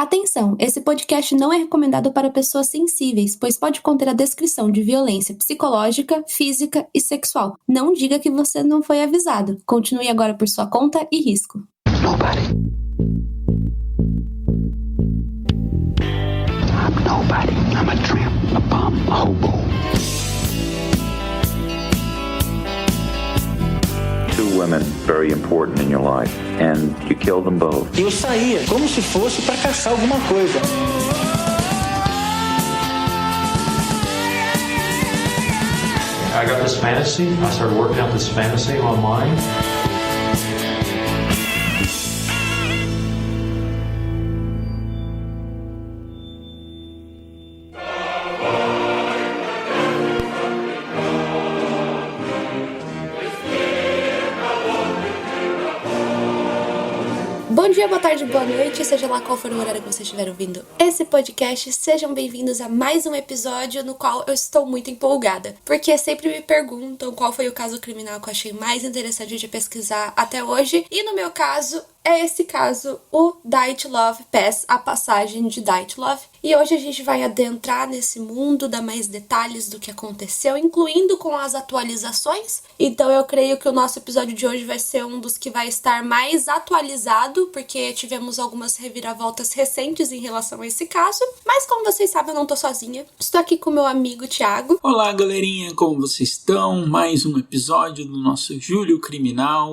Atenção, esse podcast não é recomendado para pessoas sensíveis, pois pode conter a descrição de violência psicológica, física e sexual. Não diga que você não foi avisado. Continue agora por sua conta e risco. Nobody. I'm nobody. I'm a tramp, a bum, a hobo. Two women very important in your life, and you killed them both. Eu saía como se fosse para caçar alguma coisa. I got this fantasy. I started working out this fantasy online. Bom dia, boa tarde, boa noite, seja lá qual for o horário que você estiver ouvindo esse podcast, sejam bem-vindos a mais um episódio no qual eu estou muito empolgada, porque sempre me perguntam qual foi o caso criminal que eu achei mais interessante de pesquisar até hoje, e no meu caso, é esse caso, o Dyatlov Pass, a passagem de Dyatlov. E hoje a gente vai adentrar nesse mundo, dar mais detalhes do que aconteceu, incluindo com as atualizações. Então eu creio que o nosso episódio de hoje vai ser um dos que vai estar mais atualizado, porque tivemos algumas reviravoltas recentes em relação a esse caso. Mas como vocês sabem, eu não tô sozinha. Estou aqui com meu amigo Thiago. Olá, galerinha, como vocês estão? Mais um episódio do nosso Júlio Criminal.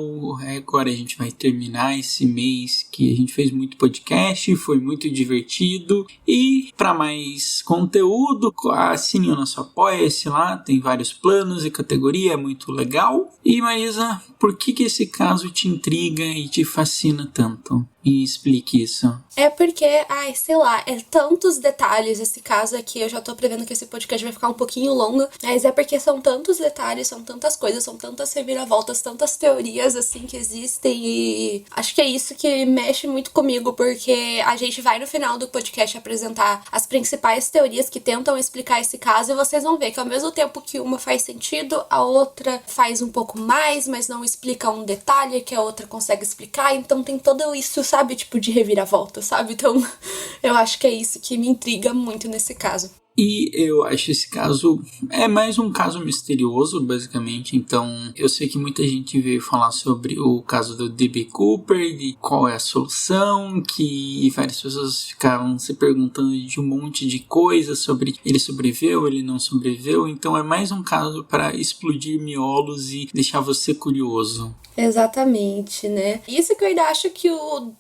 Agora a gente vai terminar esse mês que a gente fez muito podcast, foi muito divertido. E para mais conteúdo, assine o nosso Apoia-se lá, tem vários planos e categoria, é muito legal. E Maísa, por que esse caso te intriga e te fascina tanto? Me explique isso. É porque, sei lá, é tantos detalhes esse caso aqui, eu já tô prevendo que esse podcast vai ficar um pouquinho longo, mas é porque são tantos detalhes, são tantas coisas, são tantas reviravoltas, tantas teorias, assim, que existem, e acho que é isso que mexe muito comigo, porque a gente vai no final do podcast apresentar as principais teorias que tentam explicar esse caso, e vocês vão ver que ao mesmo tempo que uma faz sentido, a outra faz um pouco mais, mas não explica um detalhe que a outra consegue explicar, então tem todo isso, sabe, tipo de reviravolta, sabe? Então, eu acho que é isso que me intriga muito nesse caso. E eu acho esse caso é mais um caso misterioso, basicamente. Então, eu sei que muita gente veio falar sobre o caso do D.B. Cooper, de qual é a solução, que várias pessoas ficavam se perguntando de um monte de coisas sobre ele sobreviveu, ele não sobreviveu. Então, é mais um caso para explodir miolos e deixar você curioso. Exatamente, né? Isso que eu ainda acho que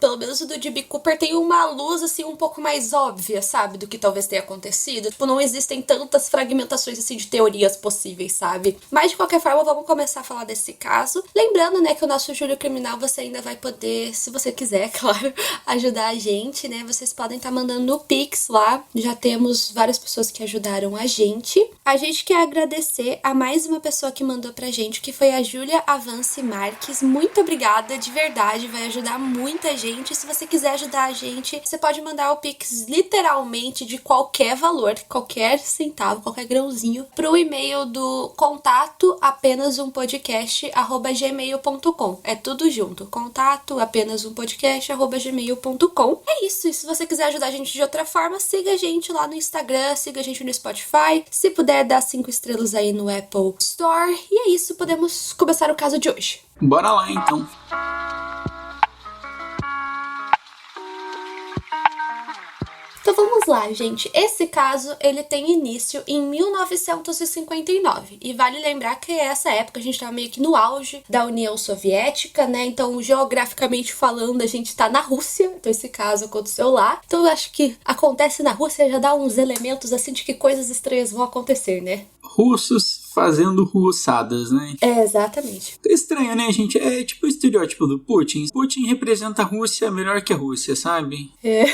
pelo menos o do D.B. Cooper tem uma luz, assim, um pouco mais óbvia, sabe? Do que talvez tenha acontecido. Tipo, não existem tantas fragmentações, assim, de teorias possíveis, sabe? Mas, de qualquer forma, vamos começar a falar desse caso. Lembrando, né, que o nosso Júlio Criminal você ainda vai poder, se você quiser, claro, ajudar a gente, né? Vocês podem estar mandando o Pix lá. Já temos várias pessoas que ajudaram a gente. A gente quer agradecer a mais uma pessoa que mandou pra gente, que foi a Júlia Avance Marques. Muito obrigada, de verdade, vai ajudar muita gente. Se você quiser ajudar a gente, você pode mandar o Pix literalmente de qualquer valor, qualquer centavo, qualquer grãozinho, pro e-mail do contato apenas-um-podcast@gmail.com. É tudo junto, contato apenas-um-podcast@gmail.com. É isso, e se você quiser ajudar a gente de outra forma, siga a gente lá no Instagram, siga a gente no Spotify, se puder dar 5 estrelas aí no Apple Store. E é isso, podemos começar o caso de hoje. Bora lá, então. Então vamos lá, gente. Esse caso, ele tem início em 1959. E vale lembrar que essa época a gente tá meio que no auge da União Soviética, né? Então, geograficamente falando, a gente tá na Rússia. Então, esse caso aconteceu lá. Então, eu acho que acontece na Rússia já dá uns elementos, assim, de que coisas estranhas vão acontecer, né? Russos fazendo russadas, né? É, exatamente. Estranho, né, gente? É tipo o estereótipo do Putin. Putin representa a Rússia melhor que a Rússia, sabe? É.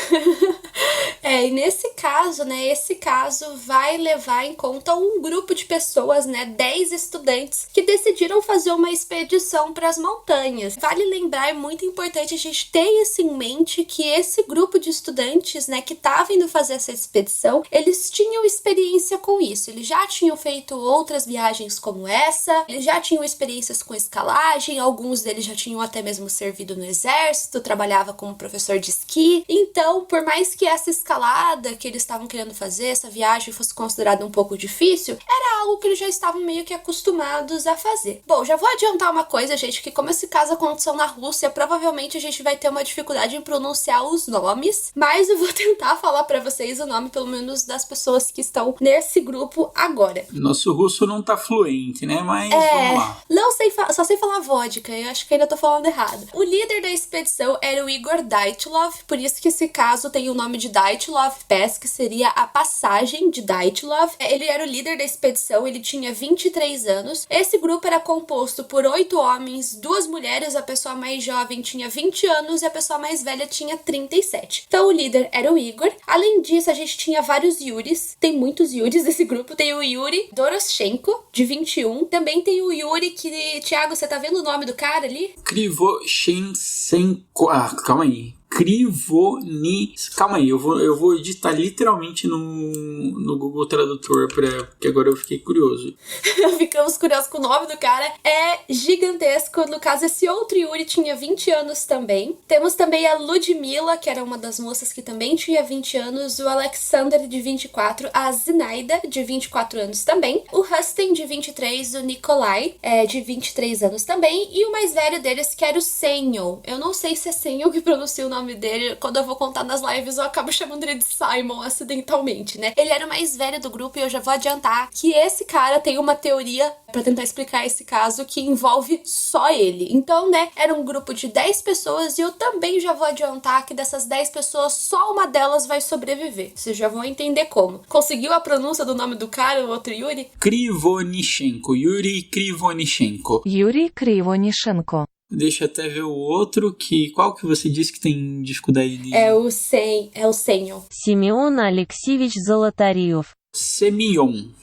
E nesse caso, né, esse caso vai levar em conta um grupo de pessoas, né, 10 estudantes que decidiram fazer uma expedição para as montanhas. Vale lembrar, é muito importante a gente ter isso em mente, que esse grupo de estudantes, né, que estava indo fazer essa expedição, eles tinham experiência com isso, eles já tinham feito outras viagens como essa, eles já tinham experiências com escalagem, alguns deles já tinham até mesmo servido no exército, trabalhava como professor de esqui. Então, por mais que essa escalada que eles estavam querendo fazer, essa viagem fosse considerada um pouco difícil, era algo que eles já estavam meio que acostumados a fazer. Bom, já vou adiantar uma coisa, gente, que como esse caso aconteceu na Rússia, provavelmente a gente vai ter uma dificuldade em pronunciar os nomes, mas eu vou tentar falar pra vocês o nome, pelo menos, das pessoas que estão nesse grupo agora. Nosso russo não tá fluente, né? Mas vamos lá. Não sei, só sei falar vodka, eu acho que ainda tô falando errado. O líder da expedição era o Igor Dyatlov, por isso que esse caso tem o nome de Dyatlov Pass, que seria a passagem de Dyatlov. Ele era o líder da expedição, ele tinha 23 anos. Esse grupo era composto por 8 homens, 2 mulheres, a pessoa mais jovem tinha 20 anos e a pessoa mais velha tinha 37. Então o líder era o Igor. Além disso, a gente tinha vários Yuris, tem muitos Yuris nesse grupo. Tem o Yuri Doroshenko, de 21. Também tem o Yuri que... Thiago, você tá vendo o nome do cara ali? Krivoshenko. Calma aí. Calma aí, eu vou digitar literalmente no Google Tradutor, porque agora eu fiquei curioso. Ficamos curiosos com o nome do cara. É gigantesco. No caso, esse outro Yuri tinha 20 anos também. Temos também a Ludmila, que era uma das moças que também tinha 20 anos. O Alexander, de 24. A Zinaida, de 24 anos também. O Rustin, de 23. O Nikolai, de 23 anos também. E o mais velho deles, que era o Senhor. Eu não sei se é Senhor que pronuncia o nome dele. Quando eu vou contar nas lives, eu acabo chamando ele de Simon acidentalmente, né? Ele era o mais velho do grupo e eu já vou adiantar que esse cara tem uma teoria pra tentar explicar esse caso que envolve só ele. Então, né, era um grupo de 10 pessoas e eu também já vou adiantar que dessas 10 pessoas, só uma delas vai sobreviver. Vocês já vão entender como. Conseguiu a pronúncia do nome do cara, o outro Yuri? Krivonishenko. Yuri Krivonishenko. Yuri Krivonishenko. Deixa eu até ver o outro, qual que você disse que tem dificuldade de... É o Senhor. Simeon Alexeyevich Zolotaryov.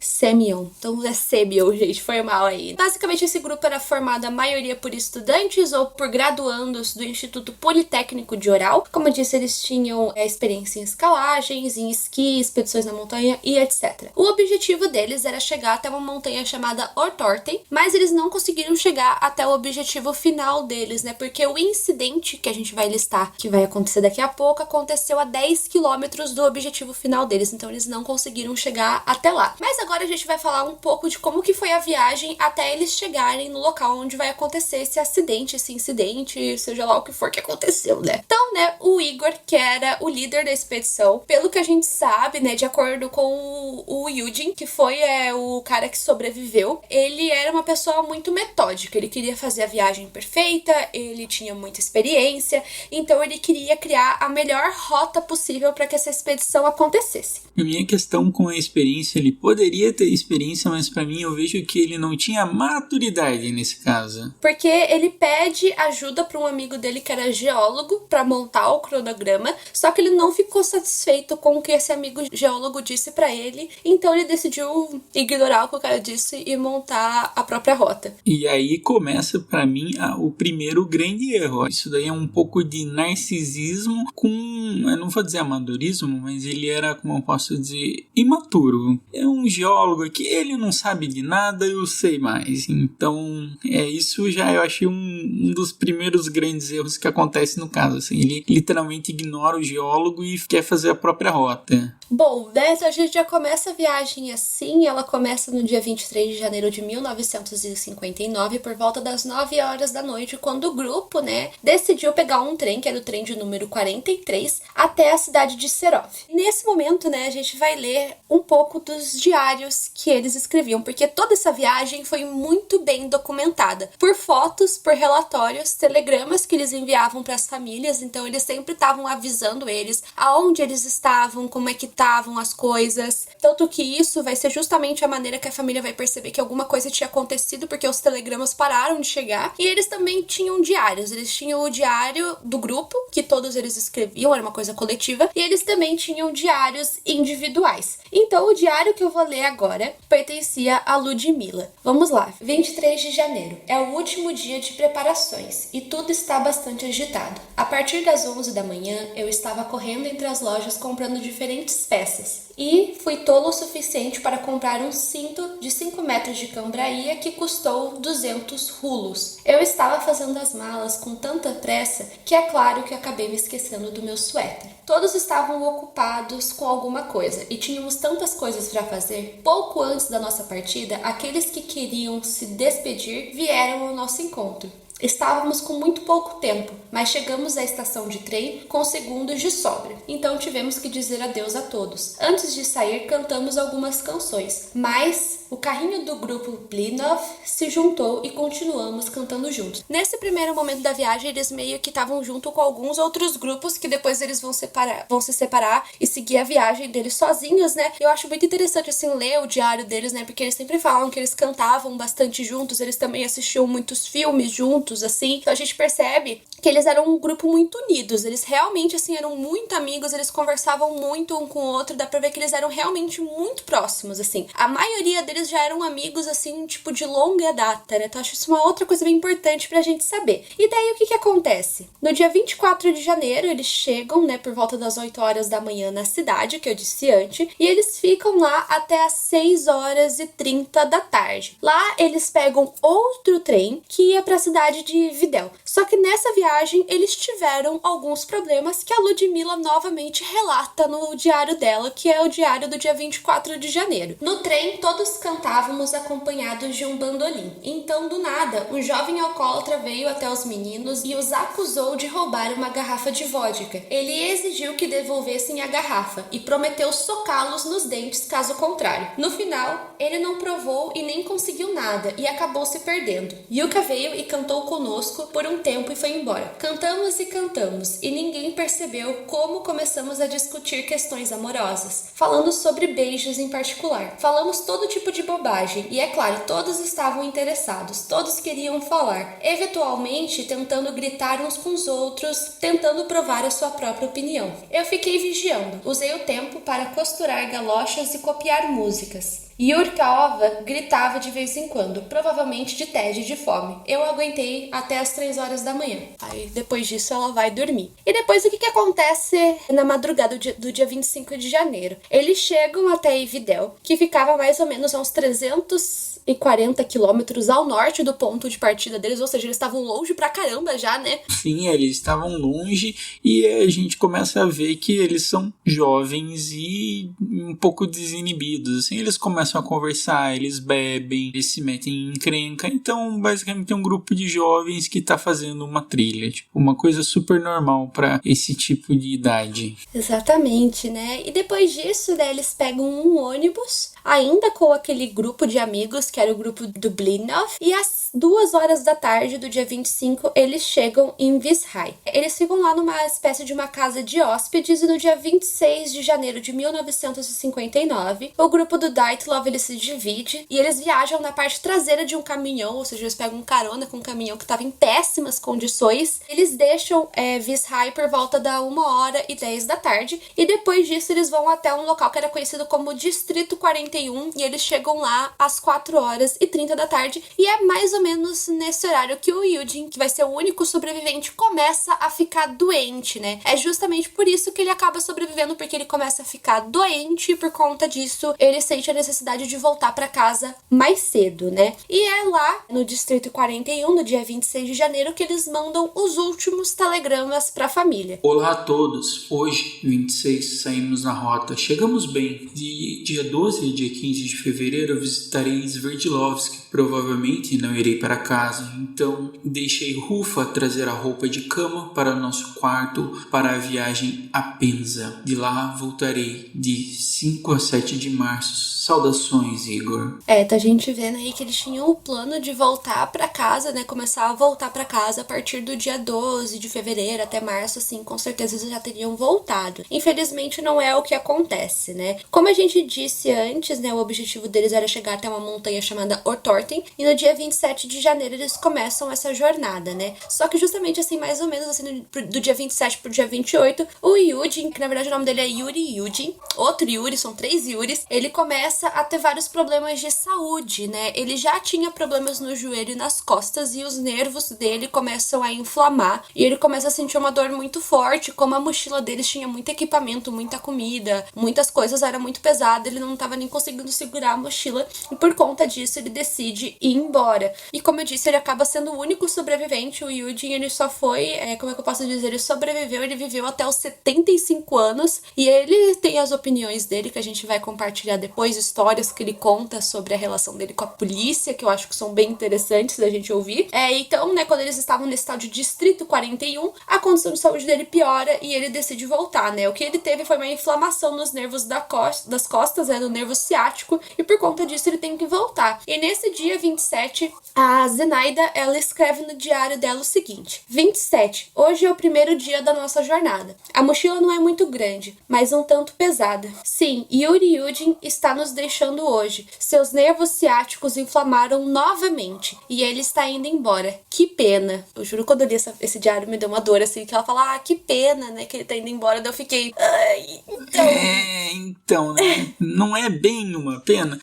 Semyon. Então é Semyon, gente, foi mal aí. Basicamente esse grupo era formado a maioria por estudantes ou por graduandos do Instituto Politécnico de Oral. Como eu disse, eles tinham experiência em escalagens, em esqui, expedições na montanha e etc. O objetivo deles era chegar até uma montanha chamada Ortorten, mas eles não conseguiram chegar até o objetivo final deles, né? Porque o incidente que a gente vai listar, que vai acontecer daqui a pouco, aconteceu a 10 quilômetros do objetivo final deles, então eles não conseguiram chegar até lá. Mas agora a gente vai falar um pouco de como que foi a viagem até eles chegarem no local onde vai acontecer esse incidente, seja lá o que for que aconteceu, né? Então, né, o Igor, que era o líder da expedição, pelo que a gente sabe, né, de acordo com o Eugene, que foi o cara que sobreviveu, ele era uma pessoa muito metódica, ele queria fazer a viagem perfeita, ele tinha muita experiência, então ele queria criar a melhor rota possível para que essa expedição acontecesse. A minha questão com a experiência, ele poderia ter experiência, mas pra mim eu vejo que ele não tinha maturidade nesse caso. Porque ele pede ajuda para um amigo dele que era geólogo para montar o cronograma, só que ele não ficou satisfeito com o que esse amigo geólogo disse para ele, então ele decidiu ignorar o que o cara disse e montar a própria rota. E aí começa pra mim o primeiro grande erro. Isso daí é um pouco de narcisismo com, eu não vou dizer amadorismo, mas ele era, como eu posso dizer, imaturo. É um geólogo aqui, ele não sabe de nada, eu sei mais. Então, isso já eu achei um dos primeiros grandes erros que acontece no caso. Assim, ele literalmente ignora o geólogo e quer fazer a própria rota. Bom, né, a gente já começa a viagem assim, ela começa no dia 23 de janeiro de 1959, por volta das 9 horas da noite, quando o grupo, né, decidiu pegar um trem, que era o trem de número 43, até a cidade de Serov. Nesse momento, né, a gente vai ler um pouco dos diários que eles escreviam, porque toda essa viagem foi muito bem documentada, por fotos, por relatórios, telegramas que eles enviavam para as famílias, então eles sempre estavam avisando eles aonde eles estavam, como é que estavam as coisas, tanto que isso vai ser justamente a maneira que a família vai perceber que alguma coisa tinha acontecido, porque os telegramas pararam de chegar, e eles também tinham diários, eles tinham o diário do grupo, que todos eles escreviam, era uma coisa coletiva, e eles também tinham diários individuais. Então o diário que eu vou ler agora pertencia a Ludmila. Vamos lá. 23 de janeiro. É o último dia de preparações e tudo está bastante agitado. A partir das 11 da manhã, eu estava correndo entre as lojas comprando diferentes peças. E fui tolo o suficiente para comprar um cinto de 5 metros de cambraia que custou 200 rulos. Eu estava fazendo as malas com tanta pressa que é claro que acabei me esquecendo do meu suéter. Todos estavam ocupados com alguma coisa e tínhamos tantas coisas para fazer. Pouco antes da nossa partida, aqueles que queriam se despedir vieram ao nosso encontro. Estávamos com muito pouco tempo, mas chegamos à estação de trem com segundos de sobra, então tivemos que dizer adeus a todos. Antes de sair, cantamos algumas canções, mas o carrinho do grupo Blinov se juntou e continuamos cantando juntos. Nesse primeiro momento da viagem, eles meio que estavam junto com alguns outros grupos que depois eles vão se separar e seguir a viagem deles sozinhos, né? Eu acho muito interessante, assim, ler o diário deles, né? Porque eles sempre falam que eles cantavam bastante juntos, eles também assistiam muitos filmes juntos, assim. Então a gente percebe que eles eram um grupo muito unidos, eles realmente, assim, eram muito amigos, eles conversavam muito um com o outro, dá pra ver que eles eram realmente muito próximos, assim. A maioria deles já eram amigos, assim, tipo, de longa data, né? Então acho isso uma outra coisa bem importante pra gente saber. E daí, o que acontece? No dia 24 de janeiro, eles chegam, né, por volta das 8 horas da manhã na cidade, que eu disse antes, e eles ficam lá até as 6 horas e 30 da tarde. Lá, eles pegam outro trem que ia pra cidade de Videl. Só que nessa viagem, eles tiveram alguns problemas que a Ludmila novamente relata no diário dela, que é o diário do dia 24 de janeiro. No trem, todos cantávamos acompanhados de um bandolim. Então, do nada, um jovem alcoólatra veio até os meninos e os acusou de roubar uma garrafa de vodka. Ele exigiu que devolvessem a garrafa e prometeu socá-los nos dentes caso contrário. No final, ele não provou e nem conseguiu nada e acabou se perdendo. Yuka veio e cantou conosco por um tempo e foi embora. Cantamos e cantamos e ninguém percebeu como começamos a discutir questões amorosas, falando sobre beijos em particular. Falamos todo tipo de bobagem e, é claro, todos estavam interessados, todos queriam falar, eventualmente tentando gritar uns com os outros, tentando provar a sua própria opinião. Eu fiquei vigiando, usei o tempo para costurar galochas e copiar músicas. Yurkaova gritava de vez em quando, provavelmente de tédio e de fome. Eu aguentei até as 3 horas da manhã. Aí depois disso ela vai dormir. E depois o que acontece na madrugada do dia 25 de janeiro? Eles chegam até Ividel, que ficava mais ou menos a uns 340 quilômetros ao norte do ponto de partida deles, ou seja, eles estavam longe pra caramba já, né? Sim, eles estavam longe e a gente começa a ver que eles são jovens e um pouco desinibidos, assim, eles começam a conversar, eles bebem, eles se metem em encrenca, então basicamente é um grupo de jovens que tá fazendo uma trilha, tipo, uma coisa super normal pra esse tipo de idade. Exatamente, né? E depois disso, né, eles pegam um ônibus, ainda com aquele grupo de amigos, que era o grupo do Blinov, e às 2 horas da tarde do dia 25, eles chegam em Vishai. Eles ficam lá numa espécie de uma casa de hóspedes e no dia 26 de janeiro de 1959, o grupo do Dyatlov, ele se divide e eles viajam na parte traseira de um caminhão, ou seja, eles pegam carona com um caminhão que estava em péssimas condições. Eles deixam Vishai por volta da 1h10 da tarde e depois disso eles vão até um local que era conhecido como Distrito 41 e eles chegam lá às 4h30 da tarde e é mais ou menos nesse horário que o Eugene, que vai ser o único sobrevivente, começa a ficar doente, né? É justamente por isso que ele acaba sobrevivendo, porque ele começa a ficar doente e por conta disso ele sente a necessidade de voltar para casa mais cedo, né? E é lá no Distrito 41, no dia 26 de janeiro, que eles mandam os últimos telegramas para a família. Olá a todos, hoje, 26, saímos na rota, chegamos bem. De dia 12 e dia 15 de fevereiro eu visitarei Sverdlovsk Sverdlovsky, provavelmente não irei para casa, então deixei Rufa trazer a roupa de cama para nosso quarto para a viagem a Penza. De lá voltarei de 5 a 7 de março. Saudações, Igor. Tá a gente vendo aí que eles tinham o plano de voltar pra casa, né? Começar a voltar pra casa a partir do dia 12 de fevereiro até março, assim, com certeza eles já teriam voltado. Infelizmente não é o que acontece, né? Como a gente disse antes, né? O objetivo deles era chegar até uma montanha chamada Ortorten, e no dia 27 de janeiro eles começam essa jornada, né? Só que justamente assim, mais ou menos assim, do dia 27 pro dia 28, o Yudin, que na verdade o nome dele é Yuri Yudin, outro Yuri, são 3 Yuris, ele começa a ter vários problemas de saúde, né? Ele já tinha problemas no joelho e nas costas e os nervos dele começam a inflamar e ele começa a sentir uma dor muito forte, como a mochila deles tinha muito equipamento, muita comida, muitas coisas, era muito pesada, ele não estava nem conseguindo segurar a mochila e por conta disso ele decide ir embora. E como eu disse, ele acaba sendo o único sobrevivente, o Yudin, ele só foi, como é que eu posso dizer, ele sobreviveu, ele viveu até os 75 anos e ele tem as opiniões dele que a gente vai compartilhar depois, histórias que ele conta sobre a relação dele com a polícia, que eu acho que são bem interessantes da gente ouvir. Então, né, quando eles estavam nesse tal de Distrito 41, a condição de saúde dele piora e ele decide voltar, né? O que ele teve foi uma inflamação nos nervos das costas, né, no nervo ciático, e por conta disso ele tem que voltar. E nesse dia 27, a Zenaida, ela escreve no diário dela o seguinte: 27, hoje é o primeiro dia da nossa jornada. A mochila não é muito grande, mas um tanto pesada. Sim, Yuri Yudin está nos deixando hoje. Seus nervos ciáticos inflamaram novamente e ele está indo embora. Que pena. Eu juro, quando eu li esse diário me deu uma dor assim, que ela fala, que pena, né, que ele tá indo embora. Daí eu fiquei, então, né? Não é bem uma pena.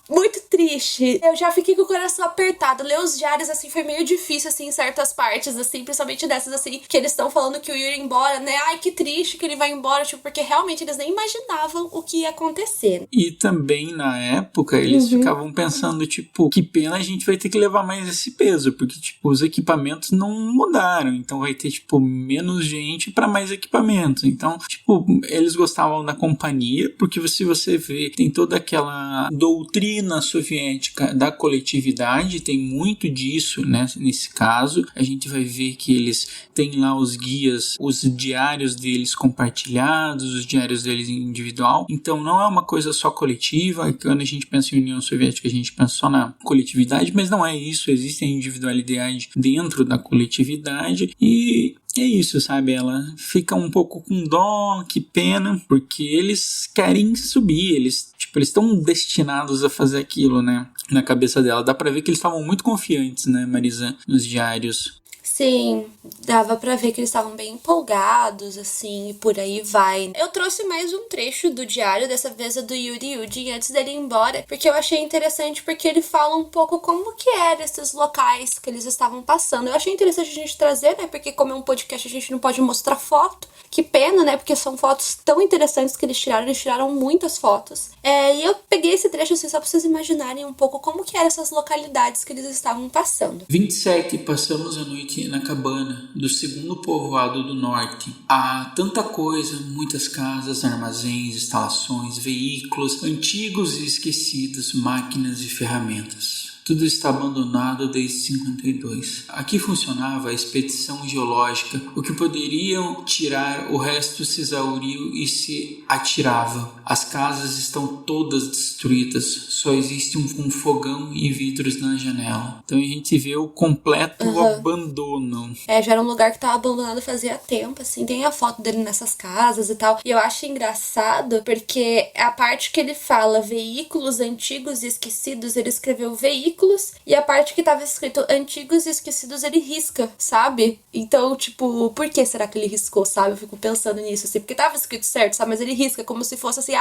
Muito triste. Eu já fiquei com o coração apertado. Ler os diários, assim, foi meio difícil, assim, em certas partes, assim, principalmente dessas, assim, que eles estão falando que o Yuri ia embora, né? Que triste que ele vai embora, tipo, porque realmente eles nem imaginavam o que ia acontecer. E também, na época, eles ficavam pensando, tipo, que pena a gente vai ter que levar mais esse peso, porque, tipo, os equipamentos não mudaram, então vai ter, tipo, menos gente para mais equipamentos. Então, tipo, eles gostavam da companhia, porque se você vê, tem toda aquela doutrina soviética da coletividade, tem muito disso, né? Nesse caso, a gente vai ver que eles têm lá os guias, os diários deles compartilhados, os diários deles individual, então não é uma coisa só coletiva. Quando a gente pensa em União Soviética, a gente pensa só na coletividade, mas não é isso, existe a individualidade dentro da coletividade e é isso, sabe? Ela fica um pouco com dó, que pena, porque eles querem subir, eles estão destinados a fazer aquilo, né? Na cabeça dela. Dá pra ver que eles estavam muito confiantes, né, Marisa, nos diários. Sim, dava pra ver que eles estavam bem empolgados, assim, e por aí vai. Eu trouxe mais um trecho do diário, dessa vez é do Yuri Yudin, antes dele ir embora, porque eu achei interessante, porque ele fala um pouco como que eram esses locais que eles estavam passando. Eu achei interessante a gente trazer, né, porque como é um podcast a gente não pode mostrar foto. Que pena, né, porque são fotos tão interessantes que eles tiraram muitas fotos. E eu peguei esse trecho, assim, só pra vocês imaginarem um pouco como que eram essas localidades que eles estavam passando. 27, passamos a noite na cabana do segundo povoado do norte. Há tanta coisa, muitas casas, armazéns, instalações, veículos, antigos e esquecidos, máquinas e ferramentas. Tudo está abandonado desde 52. Aqui funcionava a expedição geológica. O que poderiam tirar, o resto se exauriu e se atirava. As casas estão todas destruídas. Só existe um fogão e vidros na janela. Então a gente vê o completo abandono. Já era um lugar que estava abandonado fazia tempo, assim. Tem a foto dele nessas casas e tal. E eu acho engraçado porque a parte que ele fala veículos antigos e esquecidos, ele escreveu veículos, e a parte que tava escrito antigos e esquecidos ele risca, sabe? Então, tipo, por que será que ele riscou, sabe? Eu fico pensando nisso, assim, porque tava escrito certo, sabe? Mas ele risca como se fosse assim,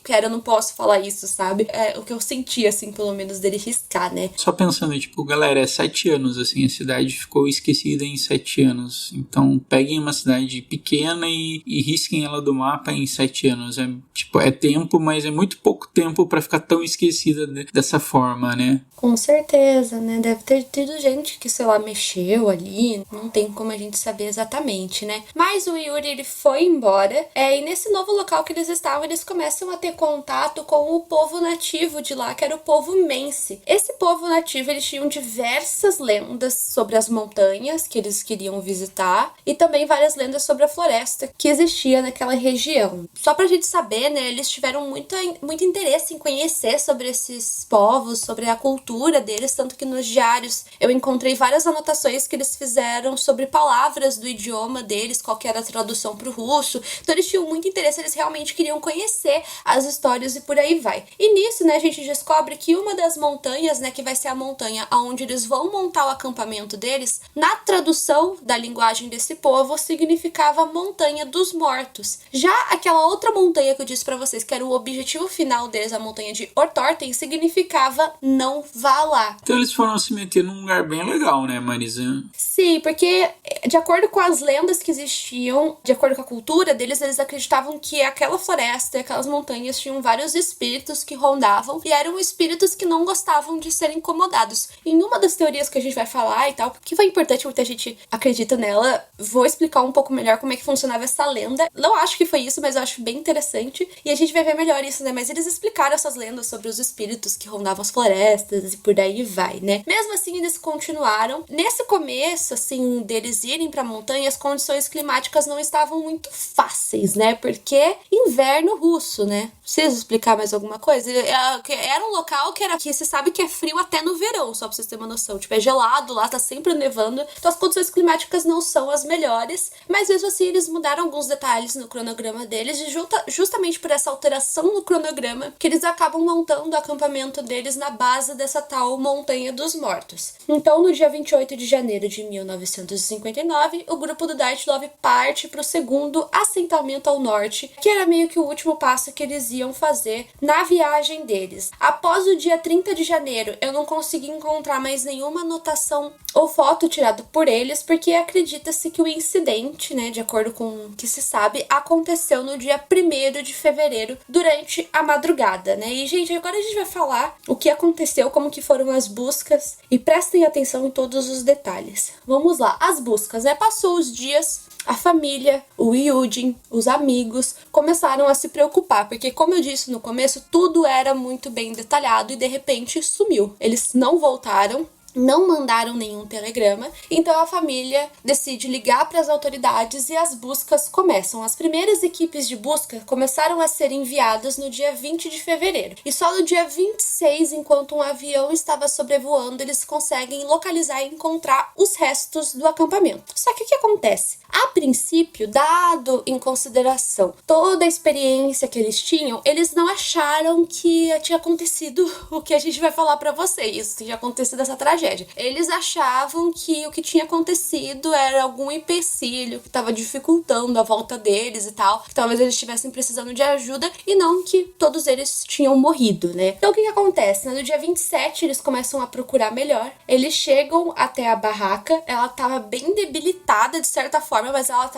cara, eu não posso falar isso, sabe? É o que eu senti, assim, pelo menos dele riscar, né? Só pensando, tipo, galera, 7 anos, assim, a cidade ficou esquecida em 7 anos. Então, peguem uma cidade pequena e risquem ela do mapa em 7 anos. É tempo, mas é muito pouco tempo pra ficar tão esquecida dessa forma, né? Com certeza, né? Deve ter tido gente que, sei lá, mexeu ali. Não tem como a gente saber exatamente, né? Mas o Yuri, ele foi embora. E nesse novo local que eles estavam, eles começam a ter contato com o povo nativo de lá, que era o povo Mense. Esse povo nativo, eles tinham diversas lendas sobre as montanhas que eles queriam visitar. E também várias lendas sobre a floresta que existia naquela região. Só pra gente saber, né? Eles tiveram muito interesse em conhecer sobre esses povos, sobre a cultura deles, tanto que nos diários eu encontrei várias anotações que eles fizeram sobre palavras do idioma deles, qual que era a tradução pro russo. Então eles tinham muito interesse, eles realmente queriam conhecer as histórias e por aí vai. E nisso, né, a gente descobre que uma das montanhas, né, que vai ser a montanha onde eles vão montar o acampamento deles, na tradução da linguagem desse povo, significava Montanha dos Mortos. Já aquela outra montanha que eu disse pra vocês, que era o objetivo final deles, a montanha de Ortorten, significava não vá lá. Então eles foram se meter num lugar bem legal, né, Marisa? Sim, porque de acordo com as lendas que existiam, de acordo com a cultura deles, eles acreditavam que aquela floresta e aquelas montanhas tinham vários espíritos que rondavam e eram espíritos que não gostavam de serem incomodados. Em uma das teorias que a gente vai falar e tal, que foi importante, muita gente acredita nela, vou explicar um pouco melhor como é que funcionava essa lenda. Não acho que foi isso, mas eu acho bem interessante e a gente vai ver melhor isso, né? Mas eles explicaram essas lendas sobre os espíritos que rondavam as florestas e por aí vai, né? Mesmo assim, eles continuaram. Nesse começo, assim, deles irem pra montanha, as condições climáticas não estavam muito fáceis, né? Porque inverno russo, né? Preciso explicar mais alguma coisa? Era um local que se sabe que é frio até no verão, só pra vocês terem uma noção. Tipo, é gelado lá, tá sempre nevando. Então as condições climáticas não são as melhores, mas mesmo assim eles mudaram alguns detalhes no cronograma deles e justamente por essa alteração no cronograma que eles acabam montando o acampamento deles na base dessa tal Montanha dos Mortos. Então, no dia 28 de janeiro de 1959, o grupo do Dyatlov parte para o segundo assentamento ao norte, que era meio que o último passo que eles iam fazer na viagem deles. Após o dia 30 de janeiro, eu não consegui encontrar mais nenhuma anotação ou foto tirada por eles, porque acredita-se que o incidente, né, de acordo com o que se sabe, aconteceu no dia 1º de fevereiro, durante a madrugada, né? E, gente, agora a gente vai falar o que aconteceu, como que foram as buscas, e prestem atenção em todos os detalhes. Vamos lá, as buscas, né? Passou os dias, a família, o Yudin, os amigos começaram a se preocupar, porque como eu disse no começo, tudo era muito bem detalhado e de repente sumiu. Eles não voltaram, não mandaram nenhum telegrama, então a família decide ligar para as autoridades e as buscas começam. As primeiras equipes de busca começaram a ser enviadas no dia 20 de fevereiro e só no dia 26, enquanto um avião estava sobrevoando, eles conseguem localizar e encontrar os restos do acampamento. Só que o que acontece? A princípio, dado em consideração toda a experiência que eles tinham, eles não acharam que tinha acontecido o que a gente vai falar para vocês, que tinha acontecido essa tragédia. Eles achavam que o que tinha acontecido era algum empecilho que estava dificultando a volta deles e tal, que talvez eles estivessem precisando de ajuda e não que todos eles tinham morrido, né? Então o que acontece? No dia 27 eles começam a procurar melhor, eles chegam até a barraca, ela estava bem debilitada de certa forma, mas ela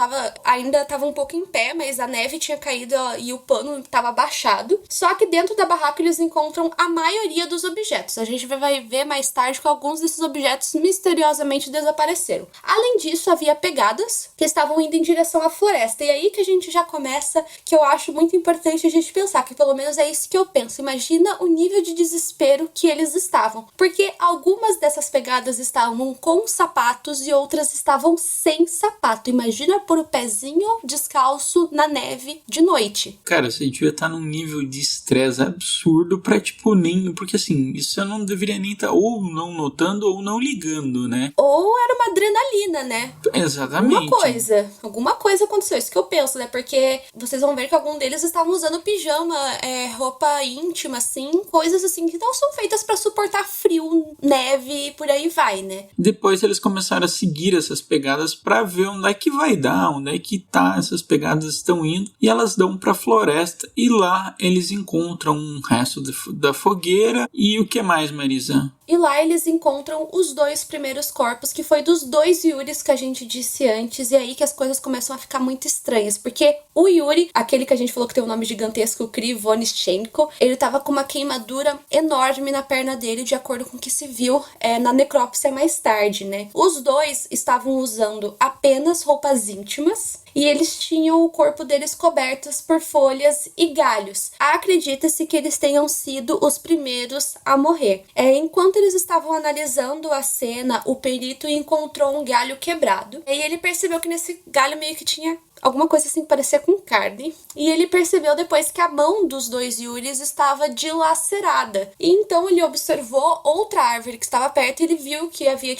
ainda estava um pouco em pé, mas a neve tinha caído e o pano estava baixado. Só que dentro da barraca eles encontram a maioria dos objetos. A gente vai ver mais tarde que alguns desses objetos misteriosamente desapareceram. Além disso, havia pegadas que estavam indo em direção à floresta. E aí que a gente já começa, que eu acho muito importante a gente pensar, que pelo menos é isso que eu penso. Imagina o nível de desespero que eles estavam. Porque algumas dessas pegadas estavam com sapatos e outras estavam sem sapato. Imagina pôr o pezinho descalço na neve de noite. Cara, você devia estar num nível de estresse absurdo pra, tipo, nem... Porque, assim, isso eu não deveria nem estar ou não notando ou não ligando, né? Ou era uma adrenalina, né? Exatamente. Alguma coisa aconteceu, isso que eu penso, né? Porque vocês vão ver que algum deles estavam usando pijama, roupa íntima, assim, coisas assim que não são feitas pra suportar frio, neve e por aí vai, né? Depois eles começaram a seguir essas pegadas pra ver onde é que vai dar, onde é que tá, essas pegadas estão indo, e elas dão pra floresta, e lá eles encontram um resto da fogueira, e o que mais, Marisa? e lá eles encontram os 2 primeiros corpos, que foi dos 2 Yuris que a gente disse antes, e aí que as coisas começam a ficar muito estranhas, porque o Yuri, aquele que a gente falou que tem um nome gigantesco, o Krivonischenko, ele tava com uma queimadura enorme na perna dele, de acordo com o que se viu na necrópsia mais tarde, né? Os 2 estavam usando apenas roupas íntimas, e eles tinham o corpo deles cobertos por folhas e galhos. Acredita-se que eles tenham sido os primeiros a morrer. Enquanto eles estavam analisando a cena, o perito encontrou um galho quebrado. E ele percebeu que nesse galho meio que tinha alguma coisa assim que parecia com carne. E ele percebeu depois que a mão dos 2 Yuris estava dilacerada. E então ele observou outra árvore que estava perto e ele viu que havia,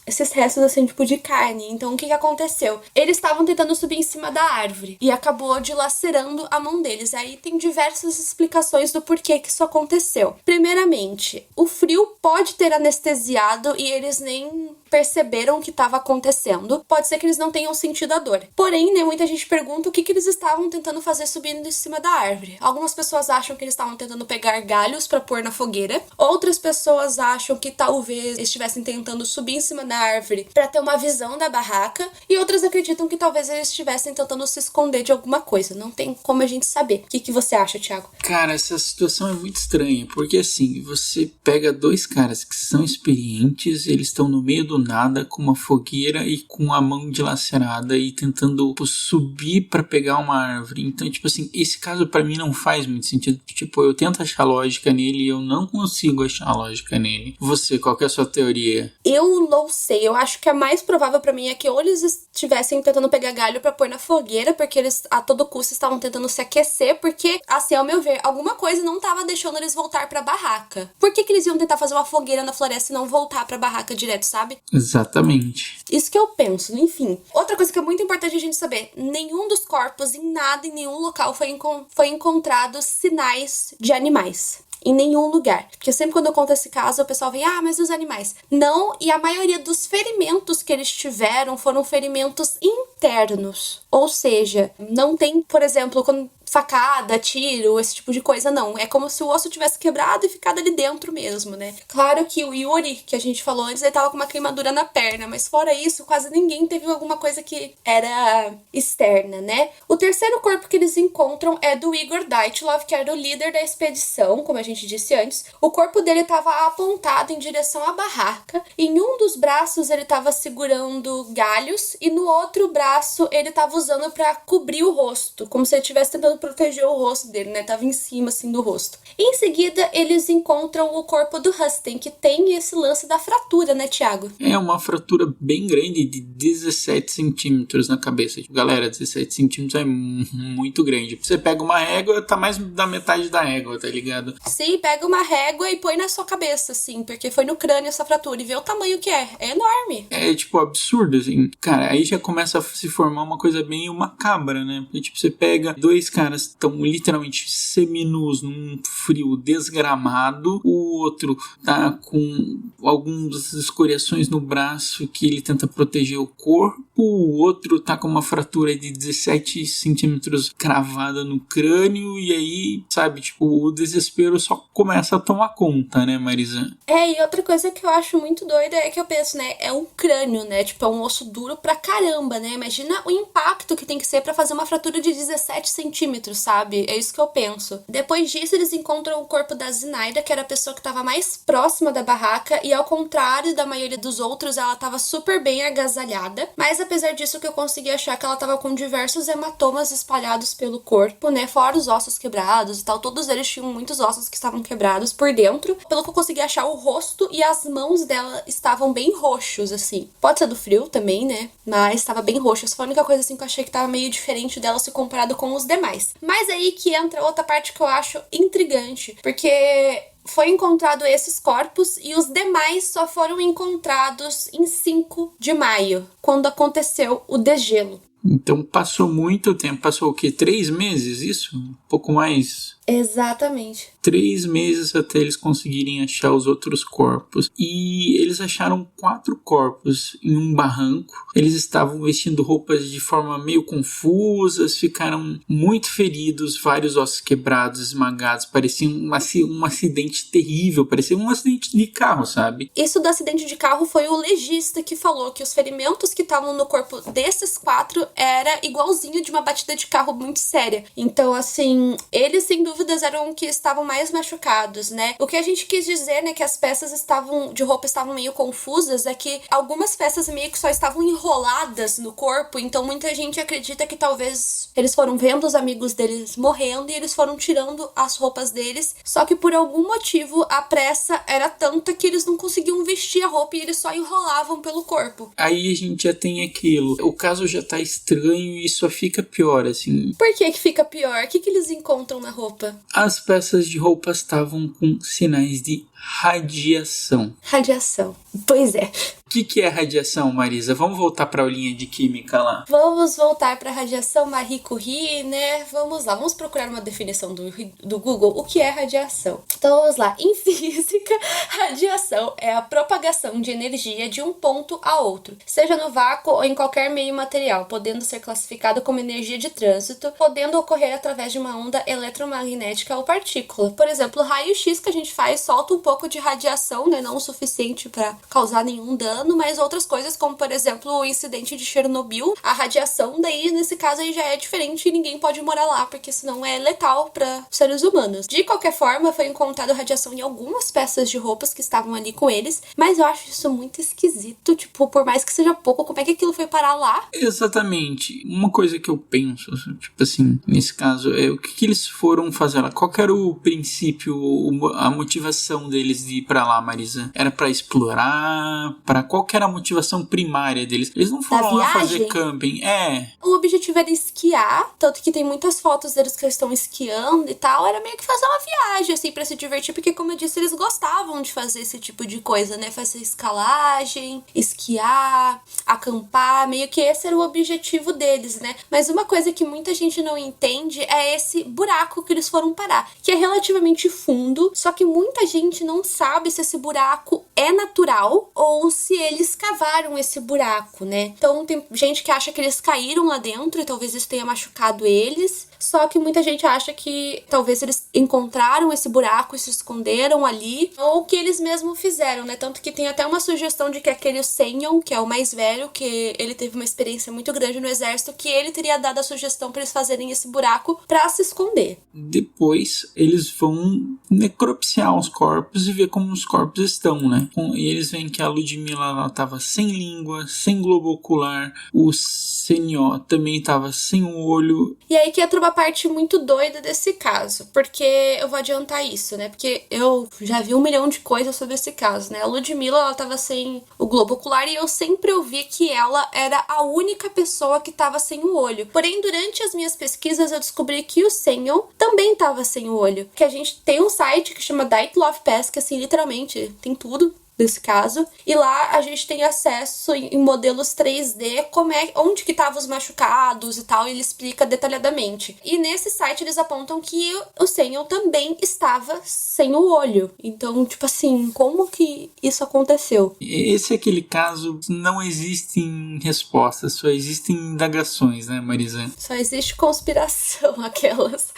esses restos assim, de carne. Então o que aconteceu? Eles estavam tentando subir em cima da árvore e acabou dilacerando a mão deles. Aí tem diversas explicações do porquê que isso aconteceu. Primeiramente, o frio pode ter anestesiado e eles nem perceberam o que estava acontecendo. Pode ser que eles não tenham sentido a dor. Porém, né, muita gente pergunta o que eles estavam tentando fazer subindo em cima da árvore. Algumas pessoas acham que eles estavam tentando pegar galhos para pôr na fogueira. Outras pessoas acham que talvez estivessem tentando subir em cima da árvore para ter uma visão da barraca. E outras acreditam que talvez eles estivessem tentando se esconder de alguma coisa. Não tem como a gente saber. O que você acha, Thiago? Cara, essa situação é muito estranha, porque assim, você pega 2 caras que são experientes, eles estão no meio do nada, com uma fogueira e com a mão dilacerada e tentando subir pra pegar uma árvore. Então, assim, esse caso pra mim não faz muito sentido. Eu tento achar lógica nele e eu não consigo achar lógica nele. Você, qual que é a sua teoria? Eu não sei. Eu acho que a mais provável pra mim é que ou eles estivessem tentando pegar galho pra pôr na fogueira, porque eles a todo custo estavam tentando se aquecer, porque, assim, ao meu ver, alguma coisa não tava deixando eles voltar pra barraca. Por que eles iam tentar fazer uma fogueira na floresta e não voltar pra barraca direto, sabe? Exatamente. Isso que eu penso, enfim. Outra coisa que é muito importante a gente saber, nenhum dos corpos, em nenhum local foi encontrado sinais de animais. Em nenhum lugar. Porque sempre quando eu conto esse caso, o pessoal vem, mas os animais? Não, e a maioria dos ferimentos que eles tiveram foram ferimentos internos. Ou seja, não tem, por exemplo, quando facada, tiro, esse tipo de coisa, não. É como se o osso tivesse quebrado e ficado ali dentro mesmo, né? Claro que o Yuri, que a gente falou antes, ele tava com uma queimadura na perna, mas fora isso, quase ninguém teve alguma coisa que era externa, né? O terceiro corpo que eles encontram é do Igor Dyatlov, que era o líder da expedição, como a gente disse antes. O corpo dele tava apontado em direção à barraca. Em um dos braços ele tava segurando galhos e no outro braço ele tava usando pra cobrir o rosto, como se ele estivesse tentando proteger o rosto dele, né? Tava em cima, assim, do rosto. Em seguida, eles encontram o corpo do Rustin, que tem esse lance da fratura, né, Thiago? É uma fratura bem grande de 17 centímetros na cabeça. Galera, 17 centímetros é muito grande. Você pega uma régua, tá mais da metade da régua, tá ligado? Sim, pega uma régua e põe na sua cabeça, assim, porque foi no crânio essa fratura, e vê o tamanho que é. É enorme. É, absurdo, assim. Cara, aí já começa a se formar uma coisa meio macabra, né? Porque, você pega 2 caras estão literalmente seminus num frio desgramado, o outro tá com algumas escoriações no braço que ele tenta proteger o corpo, o outro tá com uma fratura de 17 centímetros cravada no crânio, e aí, sabe, o desespero só começa a tomar conta, né, Marisa? E outra coisa que eu acho muito doida é que eu penso, né, é um crânio, né, é um osso duro pra caramba, né, imagina o impacto que tem que ser pra fazer uma fratura de 17 centímetros, sabe? É isso que eu penso. Depois disso, eles encontram o corpo da Zinaida, que era a pessoa que estava mais próxima da barraca, e ao contrário da maioria dos outros, ela estava super bem agasalhada, mas apesar disso, que eu consegui achar que ela estava com diversos hematomas espalhados pelo corpo, né? Fora os ossos quebrados e tal, todos eles tinham muitos ossos que estavam quebrados por dentro. Pelo que eu consegui achar, o rosto e as mãos dela estavam bem roxos, assim. Pode ser do frio também, né? Mas estava bem roxo. Essa foi a única coisa, assim, que eu achei que estava meio diferente dela se comparado com os demais. Mas aí que entra outra parte que eu acho intrigante, porque foi encontrado esses corpos e os demais só foram encontrados em 5 de maio, quando aconteceu o degelo. Então passou muito tempo, passou o quê? 3 meses, isso? Um pouco mais? Exatamente. 3 meses até eles conseguirem achar os outros corpos. E eles acharam 4 corpos em um barranco. Eles estavam vestindo roupas de forma meio confusas, ficaram muito feridos, vários ossos quebrados, esmagados. Parecia um acidente terrível, parecia um acidente de carro, sabe? Isso do acidente de carro foi o legista que falou que os ferimentos que estavam no corpo desses 4 era igualzinho de uma batida de carro muito séria. Então, assim, eles sem dúvidas eram que estavam mais machucados, né? O que a gente quis dizer, né, que as peças de roupa estavam meio confusas, é que algumas peças meio que só estavam enroladas no corpo, então muita gente acredita que talvez eles foram vendo os amigos deles morrendo e eles foram tirando as roupas deles, só que por algum motivo a pressa era tanta que eles não conseguiam vestir a roupa e eles só enrolavam pelo corpo. Aí a gente já tem aquilo, o caso já tá estranho e só fica pior, assim. Por que fica pior? O que eles encontram na roupa? As peças de roupa estavam com sinais de radiação. Radiação. Pois é. O que é radiação, Marisa? Vamos voltar para a aulinha de química lá. Vamos voltar para radiação Marie Curie, né? Vamos lá, vamos procurar uma definição do Google. O que é radiação? Então vamos lá. Em física, radiação é a propagação de energia de um ponto a outro, seja no vácuo ou em qualquer meio material, podendo ser classificado como energia de trânsito, podendo ocorrer através de uma onda eletromagnética ou partícula. Por exemplo, o raio-x que a gente faz solta um pouco de radiação, né? Não o suficiente para causar nenhum dano, mas outras coisas, como por exemplo o incidente de Chernobyl, a radiação daí nesse caso aí já é diferente e ninguém pode morar lá, porque senão é letal para seres humanos. De qualquer forma, foi encontrado radiação em algumas peças de roupas que estavam ali com eles, mas eu acho isso muito esquisito, tipo, por mais que seja pouco, como é que aquilo foi parar lá? Exatamente. Uma coisa que eu penso, tipo assim, nesse caso, é o que eles foram fazer lá? Qual que era o princípio, a motivação deles de ir pra lá, Marisa? Era pra explorar? Qual que era a motivação primária deles? Eles não foram lá fazer camping. O objetivo era esquiar, tanto que tem muitas fotos deles que eles estão esquiando e tal. Era meio que fazer uma viagem, assim, pra se divertir, porque, como eu disse, eles gostavam de fazer esse tipo de coisa, né? Fazer escalagem, esquiar, acampar, meio que esse era o objetivo deles, né? Mas uma coisa que muita gente não entende é esse buraco que eles foram parar, que é relativamente fundo, só que muita gente não sabe se esse buraco é natural ou se eles cavaram esse buraco, né? Então tem gente que acha que eles caíram lá dentro e talvez isso tenha machucado eles. Só que muita gente acha que talvez eles encontraram esse buraco e se esconderam ali, ou que eles mesmos fizeram, né? Tanto que tem até uma sugestão de que aquele Senyon, que é o mais velho, que ele teve uma experiência muito grande no exército, que ele teria dado a sugestão para eles fazerem esse buraco para se esconder. Depois eles vão necropsiar os corpos e ver como os corpos estão, né? E eles veem que a Ludmilla ela tava sem língua, sem globo ocular, o Senyon também tava sem um olho. E aí que entra uma parte muito doida desse caso, porque eu vou adiantar isso, né? Porque eu já vi 1 milhão de coisas sobre esse caso, né? A Ludmilla, ela tava sem o globo ocular e eu sempre ouvi que ela era a única pessoa que tava sem o olho. Porém, durante as minhas pesquisas, eu descobri que o Senyon também tava sem o olho. Que a gente tem um site que chama Diet Love Pass, que assim, literalmente, tem tudo desse caso, e lá a gente tem acesso em modelos 3D, onde que estavam os machucados e tal, e ele explica detalhadamente. E nesse site eles apontam que o Senyon também estava sem o olho. Então, tipo assim, como que isso aconteceu? Esse é aquele caso, não existem respostas, só existem indagações, né, Marisa? Só existe conspiração, aquelas.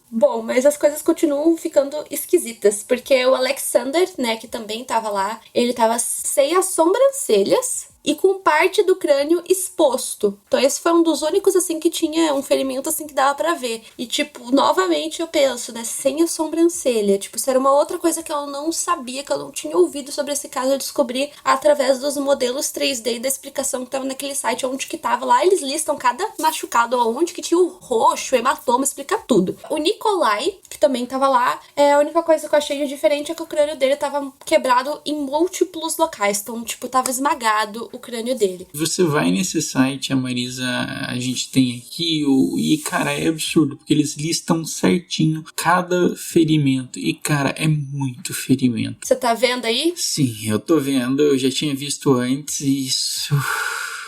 Bom, mas as coisas continuam ficando esquisitas, porque o Alexander, né, que também tava lá, ele tava sem as sobrancelhas e com parte do crânio exposto. Então esse foi um dos únicos, assim, que tinha um ferimento, assim, que dava pra ver. E, tipo, novamente eu penso, né, sem a sobrancelha. Tipo, isso era uma outra coisa que eu não sabia, que eu não tinha ouvido sobre esse caso. Eu descobri através dos modelos 3D e da explicação que tava naquele site, onde que tava lá. Eles listam cada machucado, onde que tinha o roxo, o hematoma, explica tudo. O Nikolai, que também tava lá, a única coisa que eu achei de diferente é que o crânio dele tava quebrado em múltiplos locais. Então, tipo, tava esmagado o crânio dele. Você vai nesse site, a Marisa, a gente tem aqui, e cara, é absurdo, porque eles listam certinho cada ferimento, e cara, é muito ferimento. Você tá vendo aí? Sim, eu tô vendo, eu já tinha visto antes, e isso...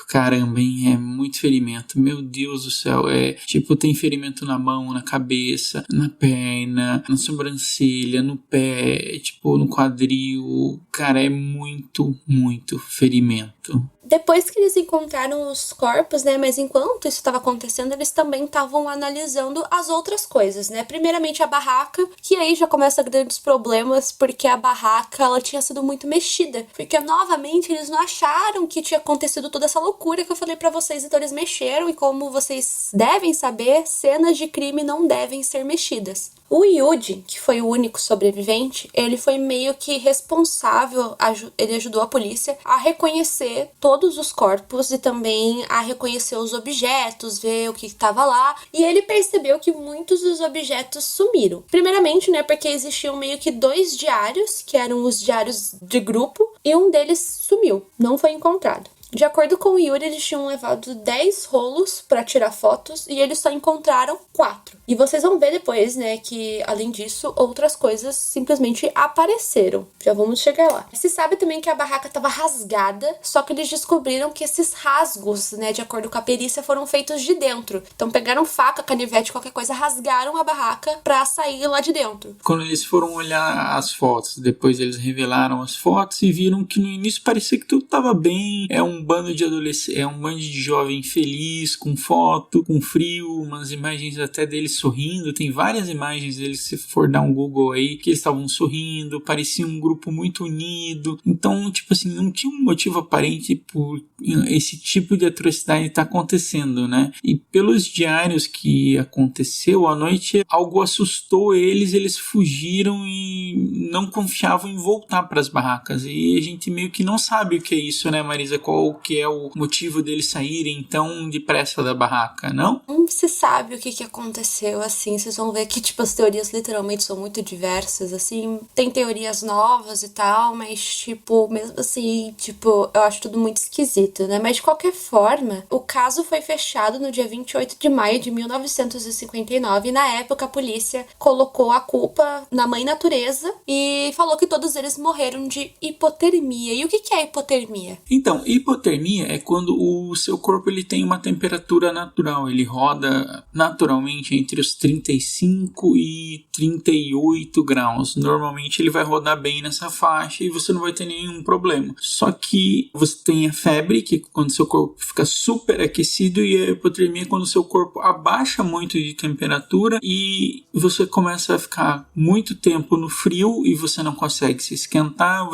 Caramba, hein? É muito ferimento. Meu Deus do céu. Tipo, tem ferimento na mão, na cabeça, na perna, na sobrancelha, no pé, tipo, no quadril. Cara, é muito, muito ferimento. Depois que eles encontraram os corpos, né, mas enquanto isso estava acontecendo, eles também estavam analisando as outras coisas, né, primeiramente a barraca, que aí já começa grandes problemas, porque a barraca, ela tinha sido muito mexida, porque novamente eles não acharam que tinha acontecido toda essa loucura que eu falei pra vocês, então eles mexeram, e como vocês devem saber, cenas de crime não devem ser mexidas. O Yuji, que foi o único sobrevivente, ele foi meio que responsável, ele ajudou a polícia a reconhecer todos os corpos e também a reconhecer os objetos, ver o que estava lá, e ele percebeu que muitos dos objetos sumiram. Primeiramente, né, porque existiam meio que 2 diários, que eram os diários de grupo, e um deles sumiu, não foi encontrado. De acordo com o Yuri, eles tinham levado 10 rolos para tirar fotos e eles só encontraram 4. E vocês vão ver depois, né, que além disso, outras coisas simplesmente apareceram. Já vamos chegar lá. Se sabe também que a barraca estava rasgada, só que eles descobriram que esses rasgos, né, de acordo com a perícia, foram feitos de dentro. Então pegaram faca, canivete, qualquer coisa, rasgaram a barraca para sair lá de dentro. Quando eles foram olhar as fotos, depois eles revelaram as fotos e viram que no início parecia que tudo estava bem. É um bando de adolescentes, é um bando de jovem feliz, com foto, com frio, umas imagens até deles sorrindo. Tem várias imagens deles, se for dar um Google aí, que eles estavam sorrindo, parecia um grupo muito unido. Então, tipo assim, não tinha um motivo aparente por esse tipo de atrocidade estar acontecendo, né? E pelos diários que aconteceu à noite, algo assustou eles fugiram e não confiavam em voltar para as barracas. E a gente meio que não sabe o que é isso, né, Marisa? Qual que é o motivo deles saírem tão depressa da barraca, não? Não se sabe o que aconteceu, assim, vocês vão ver que, tipo, as teorias literalmente são muito diversas, assim, tem teorias novas e tal, mas, tipo, mesmo assim, tipo, eu acho tudo muito esquisito, né? Mas, de qualquer forma, o caso foi fechado no dia 28 de maio de 1959 e, na época, a polícia colocou a culpa na mãe natureza e falou que todos eles morreram de hipotermia. E o que é hipotermia? Então, hipotermia é quando o seu corpo ele tem uma temperatura natural, ele roda naturalmente entre os 35 e 38 graus. Normalmente ele vai rodar bem nessa faixa e você não vai ter nenhum problema. Só que você tem a febre, que é quando seu corpo fica super aquecido, e a hipotermia é quando o seu corpo abaixa muito de temperatura e você começa a ficar muito tempo no frio e você não consegue se esquentar,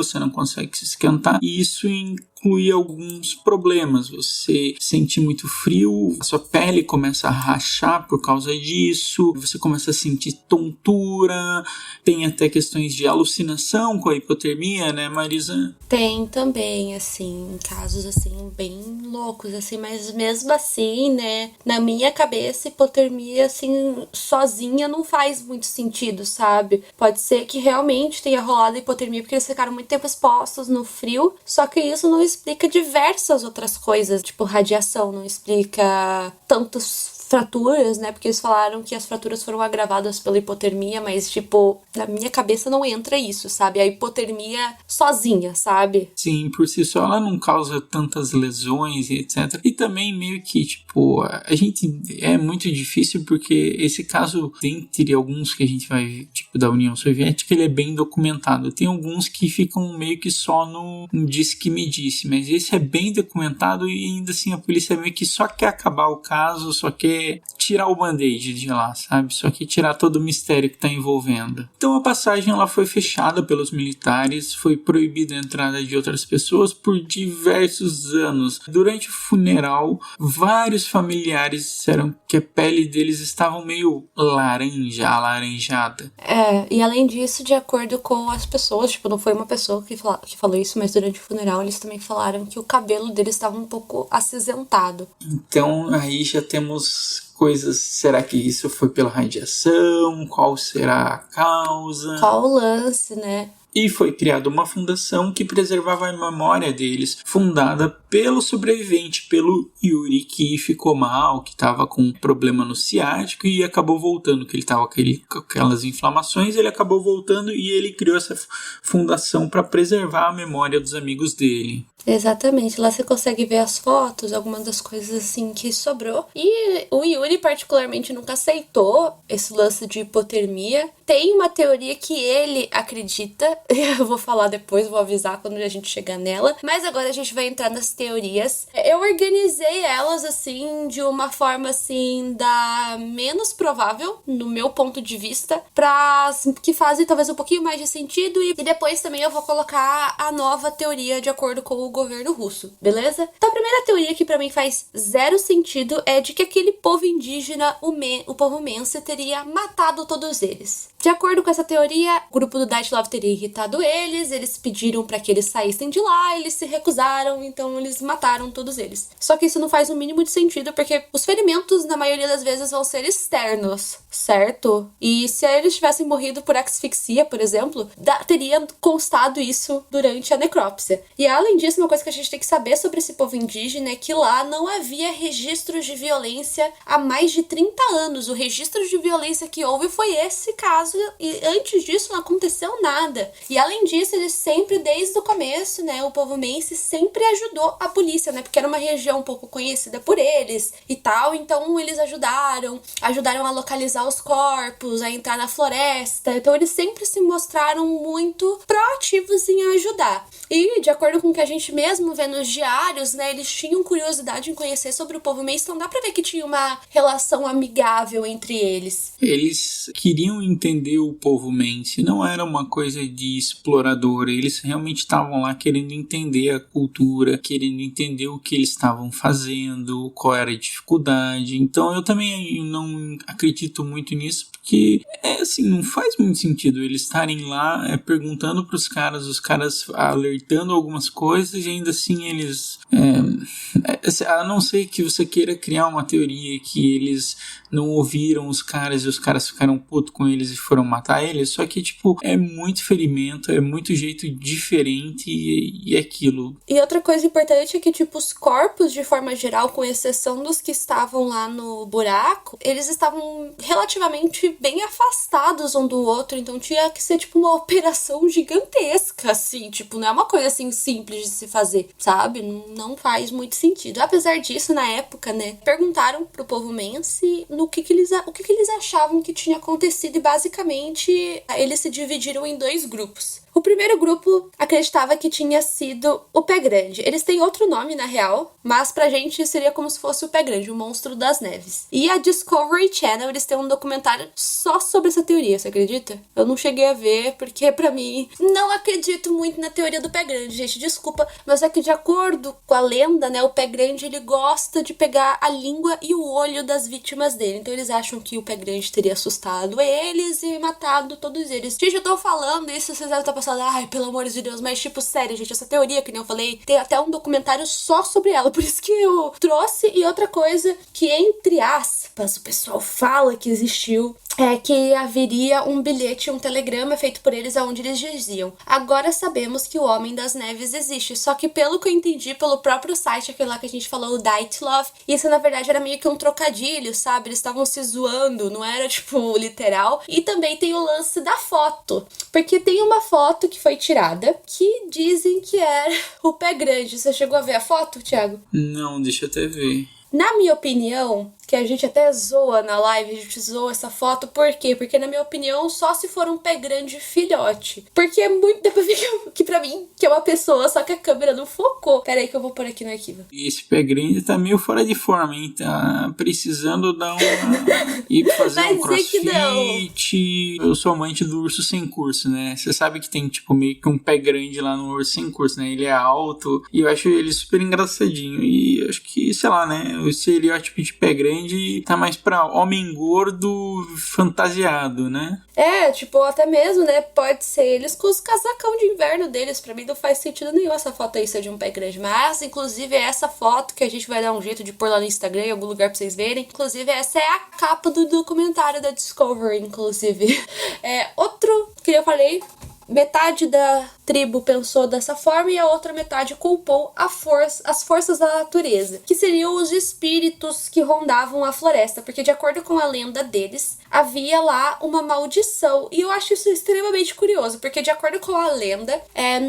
e isso inclui alguns problemas. Você sente muito frio, a sua pele começa a rachar por causa disso, você começa a sentir tontura, tem até questões de alucinação com a hipotermia, né, Marisa? Tem também, assim, casos, assim, bem loucos, assim, mas mesmo assim, né, na minha cabeça, hipotermia, assim, sozinha não faz muito sentido, sabe? Pode ser que realmente tenha rolado hipotermia porque eles ficaram muito tempo expostos no frio, só que isso não explica diversas outras coisas, tipo radiação, não explica tantos fraturas, né, porque eles falaram que as fraturas foram agravadas pela hipotermia, mas, tipo, na minha cabeça não entra isso, sabe, a hipotermia sozinha, sabe? Sim, por si só ela não causa tantas lesões e etc. E também meio que, tipo, a gente é muito difícil porque esse caso, dentre alguns que a gente vai ver, tipo, da União Soviética, ele é bem documentado. Tem alguns que ficam meio que só no disse que me disse, mas esse é bem documentado e ainda assim a polícia meio que só quer acabar o caso, só quer tirar o band-aid de lá, sabe? Só que tirar todo o mistério que está envolvendo. Então a passagem ela foi fechada pelos militares, foi proibida a entrada de outras pessoas por diversos anos. Durante o funeral, vários familiares disseram que a pele deles estava meio alaranjada. E além disso, de acordo com as pessoas, tipo, não foi uma pessoa que falou isso, mas durante o funeral eles também falaram que o cabelo deles estava um pouco acinzentado. Então aí já temos coisas, será que isso foi pela radiação? Qual será a causa? Qual o lance, né? E foi criada uma fundação que preservava a memória deles, fundada pelo sobrevivente, pelo Yuri, que ficou mal, que estava com problema no ciático e acabou voltando, que ele estava com aquelas inflamações, ele acabou voltando e ele criou essa fundação para preservar a memória dos amigos dele. Exatamente, lá você consegue ver as fotos, algumas das coisas assim que sobrou. E o Yuri particularmente nunca aceitou esse lance de hipotermia. Tem uma teoria que ele acredita, eu vou falar depois, vou avisar quando a gente chegar nela, mas agora a gente vai entrar nas teorias. Eu organizei elas assim de uma forma assim da menos provável, no meu ponto de vista, para que fazem talvez um pouquinho mais de sentido, e depois também eu vou colocar a nova teoria de acordo com o governo russo, beleza? Então a primeira teoria que pra mim faz zero sentido é de que aquele povo indígena, o povo Mensa, teria matado todos eles. De acordo com essa teoria, o grupo do Dyatlov teria irritado eles pediram pra que eles saíssem de lá, eles se recusaram, então eles mataram todos eles. Só que isso não faz o mínimo de sentido, porque os ferimentos, na maioria das vezes, vão ser externos, certo? E se eles tivessem morrido por asfixia, por exemplo, teria constado isso durante a necrópsia. E além disso, uma coisa que a gente tem que saber sobre esse povo indígena é que lá não havia registros de violência há mais de 30 anos. O registro de violência que houve foi esse caso, e antes disso não aconteceu nada. E além disso, eles sempre, desde o começo, né, o povo Mense sempre ajudou a polícia, né, porque era uma região um pouco conhecida por eles e tal, então eles ajudaram a localizar os corpos, a entrar na floresta, então eles sempre se mostraram muito proativos em ajudar. E, de acordo com o que a gente mesmo vê nos diários, né, eles tinham curiosidade em conhecer sobre o povo Mense, então dá pra ver que tinha uma relação amigável entre eles. Eles queriam entender o povo Mense, não era uma coisa de explorador, eles realmente estavam lá querendo entender a cultura, querendo entender o que eles estavam fazendo, qual era a dificuldade. Então eu também não acredito muito nisso, porque assim, não faz muito sentido eles estarem lá perguntando para os caras alertando algumas coisas, e ainda assim eles a não ser que você queira criar uma teoria que eles não ouviram os caras e os caras ficaram putos com eles e foram matar eles, só que tipo, é muito ferimento, é muito jeito diferente e é aquilo. E outra coisa importante é que tipo, os corpos de forma geral, com exceção dos que estavam lá no buraco, eles estavam relativamente bem afastados um do outro, então tinha que ser tipo uma operação gigantesca, assim, tipo, não é uma coisa assim simples de se fazer, sabe? Não faz muito sentido. Apesar disso, na época, né, perguntaram pro povo Mense o que eles achavam que tinha acontecido, e basicamente eles se dividiram em dois grupos. O primeiro grupo acreditava que tinha sido o Pé Grande. Eles têm outro nome, na real, mas pra gente seria como se fosse o Pé Grande, o Monstro das Neves. E a Discovery Channel, eles têm um documentário só sobre essa teoria, você acredita? Eu não cheguei a ver, porque pra mim, não acredito muito na teoria do Pé Grande, gente, desculpa. Mas é que de acordo com a lenda, né, o Pé Grande, ele gosta de pegar a língua e o olho das vítimas dele. Então eles acham que o Pé Grande teria assustado eles e matado todos eles. Gente, eu tô falando isso, vocês devem estar pensando, ai, pelo amor de Deus, mas tipo, sério, gente, essa teoria, que nem eu falei, tem até um documentário só sobre ela, por isso que eu trouxe. E outra coisa que, entre aspas, o pessoal fala que existiu, é que haveria um bilhete, um telegrama feito por eles aonde eles diziam: agora sabemos que o Homem das Neves existe. Só que pelo que eu entendi pelo próprio site, aquele lá que a gente falou, o Dyatlov, isso na verdade era meio que um trocadilho, sabe? Eles estavam se zoando, não era tipo literal. E também tem o lance da foto, porque tem uma foto que foi tirada que dizem que era o Pé Grande. Você chegou a ver a foto, Thiago? Não, deixa eu até ver. Na minha opinião, que a gente até zoa na live, a gente zoa essa foto, por quê? Porque na minha opinião, só se for um Pé Grande filhote. Porque é muito, dá pra ver que pra mim, que é uma pessoa, só que a câmera não focou. Pera aí que eu vou pôr aqui no arquivo. E esse Pé Grande tá meio fora de forma, hein? Tá precisando dar uma... ir fazer um crossfit. Eu sou amante do Urso Sem Curso, né? Você sabe que tem, tipo, meio que um Pé Grande lá no Urso Sem Curso, né? Ele é alto e eu acho ele super engraçadinho. E acho que, sei lá, né? O estereótipo de Pé Grande tá mais pra homem gordo fantasiado, né? É, tipo, até mesmo, né? Pode ser eles com os casacão de inverno deles. Pra mim não faz sentido nenhum essa foto aí ser de um Pé Grande. Mas, inclusive, é essa foto que a gente vai dar um jeito de pôr lá no Instagram, em algum lugar pra vocês verem. Inclusive, essa é a capa do documentário da Discovery, inclusive. Outro que eu falei... Metade tribo pensou dessa forma e a outra metade culpou as forças da natureza, que seriam os espíritos que rondavam a floresta, porque de acordo com a lenda deles, havia lá uma maldição. E eu acho isso extremamente curioso, porque de acordo com a lenda,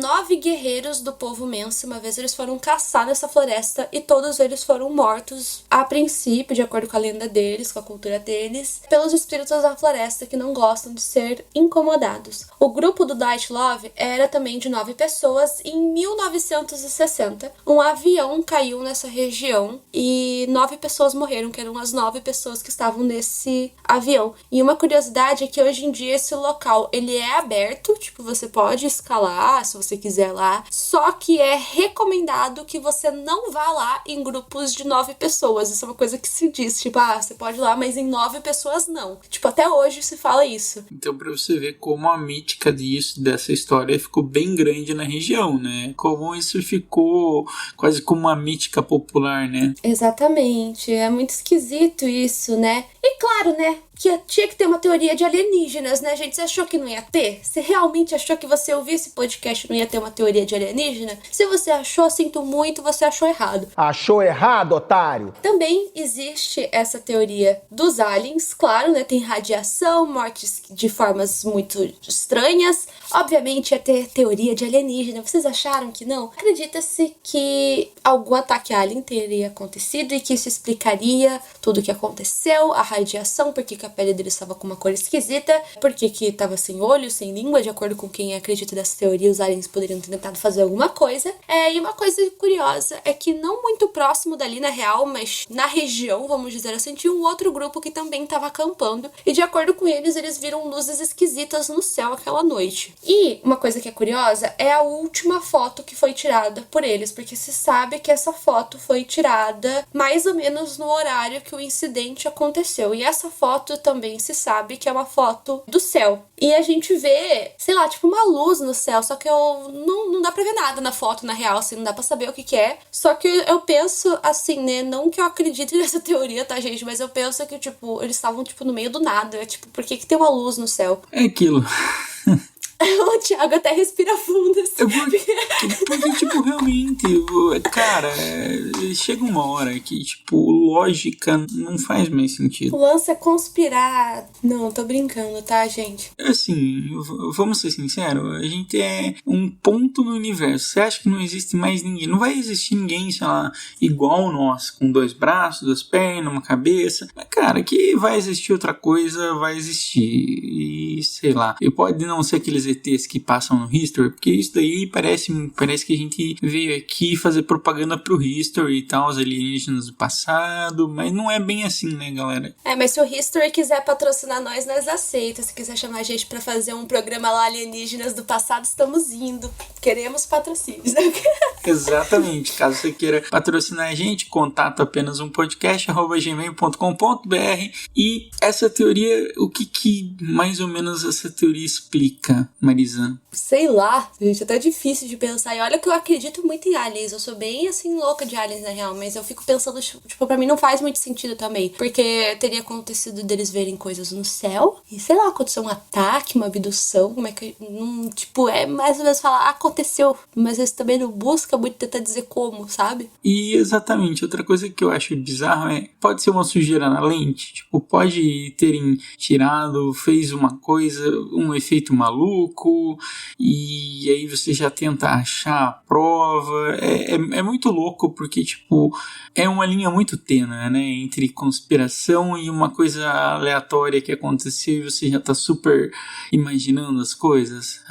9 guerreiros do povo Mensa, uma vez eles foram caçar nessa floresta e todos eles foram mortos, a princípio, de acordo com a lenda deles, com a cultura deles, pelos espíritos da floresta que não gostam de ser incomodados. O grupo do Dyatlov era também de 9 pessoas. Em 1960, um avião caiu nessa região e 9 pessoas morreram, que eram as 9 pessoas que estavam nesse avião. E uma curiosidade é que hoje em dia esse local, ele é aberto, tipo, você pode escalar se você quiser lá, só que é recomendado que você não vá lá em grupos de 9 pessoas. Isso é uma coisa que se diz, tipo, você pode ir lá, mas em 9 pessoas não. Tipo, até hoje se fala isso. Então, pra você ver como a mítica dessa história ficou bem grande na região, né? Como isso ficou quase como uma mítica popular, né? Exatamente. É muito esquisito isso, né? E claro, né? Que tinha que ter uma teoria de alienígenas, né, gente? Você achou que não ia ter? Você realmente achou que você ouvir esse podcast não ia ter uma teoria de alienígena? Se você achou, sinto muito, você achou errado. Achou errado, otário? Também existe essa teoria dos aliens, claro, né? Tem radiação, mortes de formas muito estranhas. Obviamente ia ter teoria de alienígena. Vocês acharam que não? Acredita-se que algum ataque alien teria acontecido e que isso explicaria tudo o que aconteceu, a radiação, porque a pele dele estava com uma cor esquisita, porque que estava sem olho, sem língua, de acordo com quem acredita dessa teoria, os aliens poderiam ter tentado fazer alguma coisa. E uma coisa curiosa é que não muito próximo dali, na real, mas na região, vamos dizer assim, tinha um outro grupo que também estava acampando, e de acordo com eles, eles viram luzes esquisitas no céu aquela noite. E uma coisa que é curiosa é a última foto que foi tirada por eles, porque se sabe que essa foto foi tirada mais ou menos no horário que o incidente aconteceu, e essa foto também se sabe que é uma foto do céu. E a gente vê, sei lá, tipo uma luz no céu, só que não dá pra ver nada na foto, na real, assim, não dá pra saber o que é. Só que eu penso, assim, né, não que eu acredite nessa teoria, tá, gente, mas eu penso que, tipo, eles estavam, tipo, no meio do nada. Tipo, por que tem uma luz no céu? É aquilo. O Thiago até respira fundo, assim. Porque, tipo, realmente, cara, chega uma hora que, tipo, lógica não faz mais sentido. O lance é conspirar. Não, tô brincando, tá, gente? Assim, vamos ser sinceros, a gente é um ponto no universo. Você acha que não existe mais ninguém? Não vai existir ninguém, sei lá, igual nós, com 2 braços, 2 pernas, uma cabeça. Mas, cara, que vai existir outra coisa, vai existir. E, sei lá, e pode não ser aqueles ETs que passam no History, porque isso daí parece que a gente veio aqui fazer propaganda pro History e tal, os alienígenas do passado, mas não é bem assim, né, galera? Mas se o History quiser patrocinar nós aceitamos. Se quiser chamar a gente pra fazer um programa lá, alienígenas do passado, estamos indo. Queremos patrocínios. Exatamente. Caso você queira patrocinar a gente, contato apenas um podcast@gmail.com.br. E essa teoria, o que mais ou menos essa teoria explica, Marisa? Sei lá, gente, é até difícil de pensar. E olha que eu acredito muito em aliens. Eu sou bem, assim, louca de aliens, na real. Mas eu fico pensando, tipo, pra mim não faz muito sentido também. Porque teria acontecido deles verem coisas no céu. E, sei lá, aconteceu um ataque, uma abdução. Como é que... tipo, é mais ou menos falar, aconteceu. Mas eles também não buscam muito tentar dizer como, sabe? E, exatamente, outra coisa que eu acho bizarro pode ser uma sujeira na lente. Tipo, pode terem tirado, fez uma coisa, um efeito maluco... E aí você já tenta achar a prova. É muito louco porque, tipo, é uma linha muito tênue, né? Entre conspiração e uma coisa aleatória que aconteceu e você já tá super imaginando as coisas.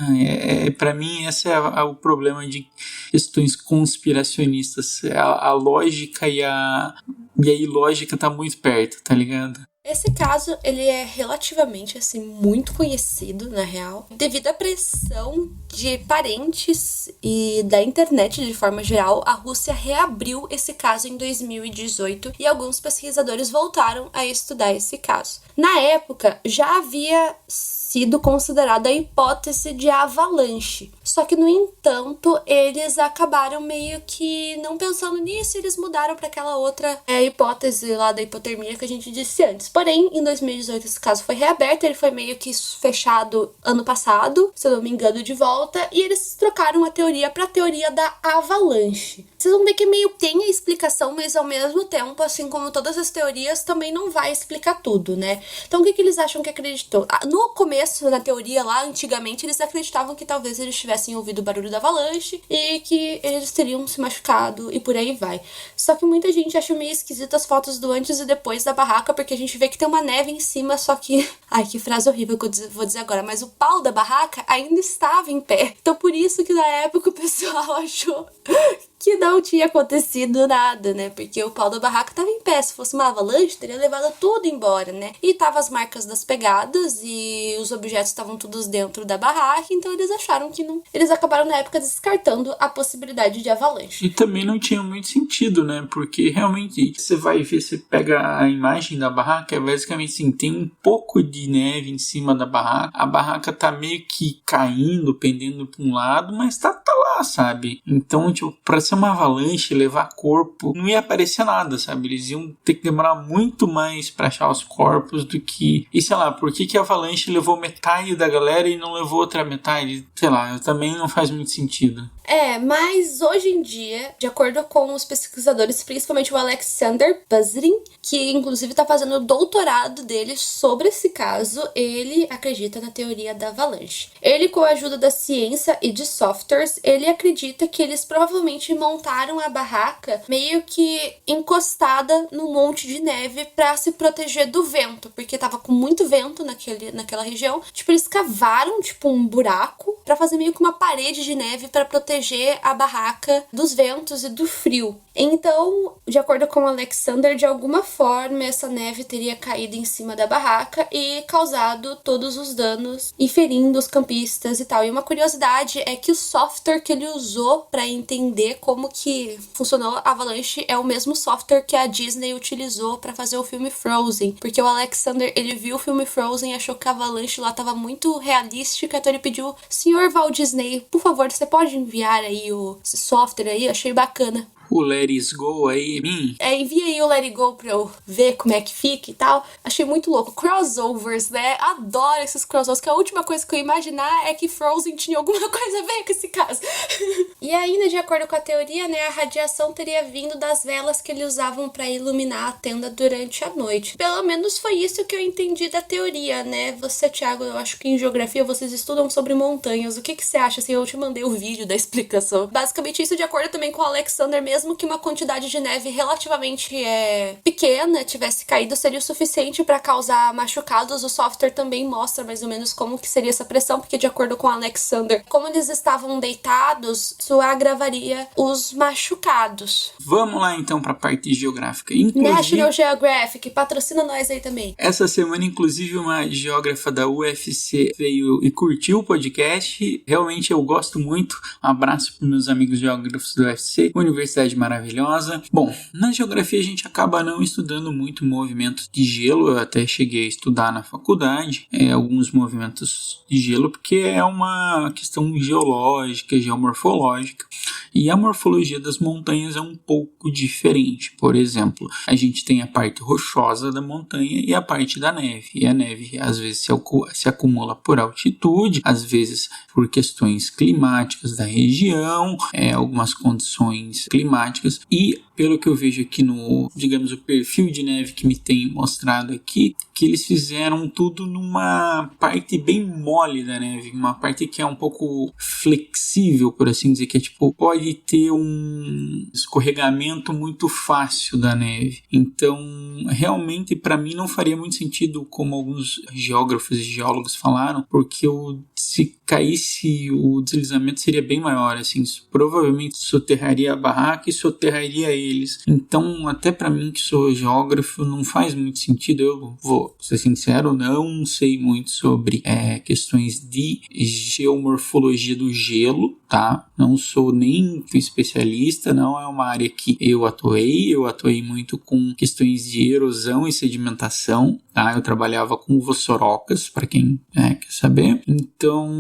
Pra mim, esse é o problema de questões conspiracionistas. A lógica e a ilógica tá muito perto, tá ligado? Esse caso, ele é relativamente, assim, muito conhecido, na real, devido à pressão de parentes e da internet de forma geral. A Rússia reabriu esse caso em 2018 e alguns pesquisadores voltaram a estudar esse caso. Na época, já havia sido considerada a hipótese de avalanche. Só que, no entanto, eles acabaram meio que não pensando nisso, e eles mudaram para aquela outra hipótese lá da hipotermia que a gente disse antes. Porém, em 2018 esse caso foi reaberto, ele foi meio que fechado ano passado, se eu não me engano, de volta, e eles trocaram a teoria para a teoria da avalanche. Vocês vão ver que meio tem a explicação, mas ao mesmo tempo, assim como todas as teorias, também não vai explicar tudo, né? Então, o que eles acham que acreditou? No começo, na teoria lá, antigamente, eles acreditavam que talvez eles tivessem ouvido o barulho da avalanche e que eles teriam se machucado e por aí vai. Só que muita gente acha meio esquisito as fotos do antes e depois da barraca, porque a gente vê que tem uma neve em cima, só que... Ai, que frase horrível que eu vou dizer agora, mas o pau da barraca ainda estava em pé. Então, por isso que na época o pessoal achou que não tinha acontecido nada, né? Porque o pau da barraca tava em pé. Se fosse uma avalanche, teria levado tudo embora, né? E tava as marcas das pegadas e os objetos estavam todos dentro da barraca, então eles acharam que não... Eles acabaram na época descartando a possibilidade de avalanche. E também não tinha muito sentido, né? Porque realmente você vai ver, você pega a imagem da barraca, é basicamente assim, tem um pouco de neve em cima da barraca, a barraca tá meio que caindo, pendendo pra um lado, mas tá lá, sabe? Então, tipo, pra ser uma avalanche, levar corpo, não ia aparecer nada, sabe? Eles iam ter que demorar muito mais pra achar os corpos do que... E sei lá, por que a avalanche levou metade da galera e não levou outra metade? Sei lá, também não faz muito sentido. Mas hoje em dia, de acordo com os pesquisadores, principalmente o Alexander Buzrin, que inclusive está fazendo o doutorado dele sobre esse caso, ele acredita na teoria da avalanche. Ele, com a ajuda da ciência e de softwares, ele acredita que eles provavelmente montaram a barraca meio que encostada num monte de neve para se proteger do vento, porque tava com muito vento naquela região. Tipo, eles cavaram tipo um buraco para fazer meio que uma parede de neve para proteger a barraca dos ventos e do frio. Então, de acordo com o Alexander, de alguma forma essa neve teria caído em cima da barraca e causado todos os danos e ferindo os campistas e tal. E uma curiosidade é que o software que ele usou para entender como que funcionou a avalanche é o mesmo software que a Disney utilizou para fazer o filme Frozen, porque o Alexander, ele viu o filme Frozen e achou que a avalanche lá tava muito realística, então ele pediu: Senhor Walt Disney, por favor, você pode enviar aí esse software aí? Achei bacana. O Let It Go aí, envia aí o Let It Go pra eu ver como é que fica e tal. Achei muito louco. Crossovers, né? Adoro esses crossovers, que a última coisa que eu ia imaginar é que Frozen tinha alguma coisa a ver com esse caso. E ainda, de acordo com a teoria, né, a radiação teria vindo das velas que eles usavam pra iluminar a tenda durante a noite. Pelo menos foi isso que eu entendi da teoria, né? Você, Thiago, eu acho que em geografia vocês estudam sobre montanhas. O que você acha? Assim, eu te mandei o vídeo da explicação. Basicamente isso, de acordo também com o Alexander, mesmo que uma quantidade de neve relativamente pequena tivesse caído, seria o suficiente para causar machucados. O software também mostra mais ou menos como que seria essa pressão, porque de acordo com o Alexander, como eles estavam deitados, isso agravaria os machucados. Vamos lá então para a parte geográfica. Inclusive, National Geographic, patrocina nós aí também. Essa semana, inclusive, uma geógrafa da UFC veio e curtiu o podcast. Realmente eu gosto muito. Um abraço para meus amigos geógrafos do UFC, Universidade maravilhosa. Bom, na geografia a gente acaba não estudando muito movimentos de gelo. Eu até cheguei a estudar na faculdade alguns movimentos de gelo, porque é uma questão geológica, geomorfológica, e a morfologia das montanhas é um pouco diferente. Por exemplo, a gente tem a parte rochosa da montanha e a parte da neve, e a neve às vezes se acumula por altitude, às vezes por questões climáticas da região, algumas condições climáticas, e pelo que eu vejo aqui no, digamos, o perfil de neve que me tem mostrado aqui, que eles fizeram tudo numa parte bem mole da neve, uma parte que é um pouco flexível, por assim dizer, que é tipo, pode ter um escorregamento muito fácil da neve. Então, realmente, para mim não faria muito sentido, como alguns geógrafos e geólogos falaram, porque se caísse, o deslizamento seria bem maior, assim, provavelmente soterraria a barraca e soterraria eles. Então, até para mim que sou geógrafo, não faz muito sentido. Eu vou ser sincero, não sei muito sobre questões de geomorfologia do gelo, tá? tá? Não sou nem especialista, não é uma área que eu atuei muito com questões de erosão e sedimentação, tá? Eu trabalhava com vossorocas, para quem quer saber. Então,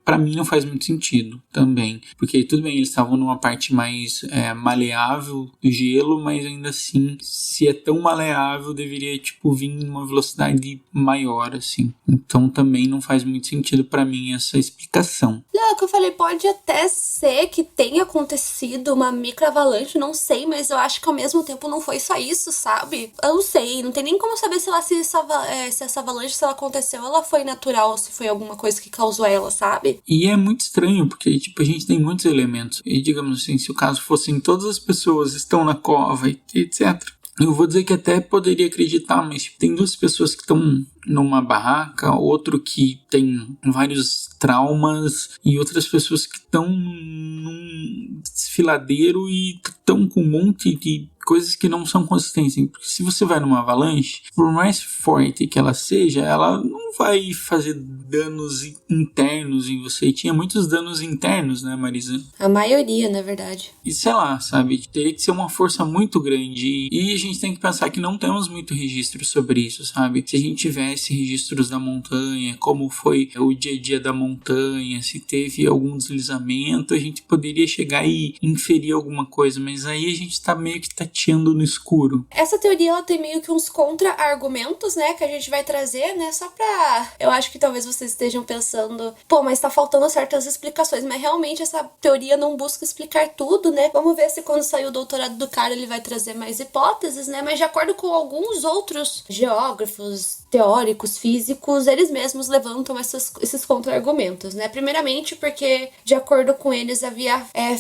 para mim não faz muito sentido também, porque tudo bem, eles estavam numa parte mais maleável do gelo, mas ainda assim, se é tão maleável, deveria vir numa velocidade maior, assim. Então também não faz muito sentido para mim essa explicação. Não, é o que eu falei, pode até ser que tenha acontecido uma microavalanche, não sei, mas eu acho que ao mesmo tempo não foi só isso, sabe? Eu não sei, não tem nem como saber se essa avalanche, se ela aconteceu, ela foi natural ou se foi alguma coisa que causou ela, sabe? E é muito estranho, porque a gente tem muitos elementos. E digamos assim, se o caso fossem todas as pessoas estão na cova e etc., eu vou dizer que até poderia acreditar, mas tem duas pessoas que estão numa barraca, outro que tem vários traumas e outras pessoas que estão num desfiladeiro e estão com um monte de coisas que não são consistentes. Porque se você vai numa avalanche, por mais forte que ela seja, ela não vai fazer danos internos em você. E tinha muitos danos internos, né, Marisa? A maioria, na verdade. E sei lá, sabe? Teria que ser uma força muito grande. E a gente tem que pensar que não temos muito registro sobre isso, sabe? Se a gente tivesse registros da montanha, como foi o dia a dia da montanha, se teve algum deslizamento, a gente poderia chegar e inferir alguma coisa. Mas aí a gente tá meio que tateando no escuro. Essa teoria, ela tem meio que uns contra-argumentos, né, que a gente vai trazer, né, só pra... Eu acho que talvez vocês estejam pensando, pô, mas tá faltando certas explicações, mas realmente essa teoria não busca explicar tudo, né? Vamos ver se quando sair o doutorado do cara ele vai trazer mais hipóteses, né? Mas de acordo com alguns outros geógrafos, teóricos, físicos, eles mesmos levantam esses contra-argumentos, né? Primeiramente porque, de acordo com eles,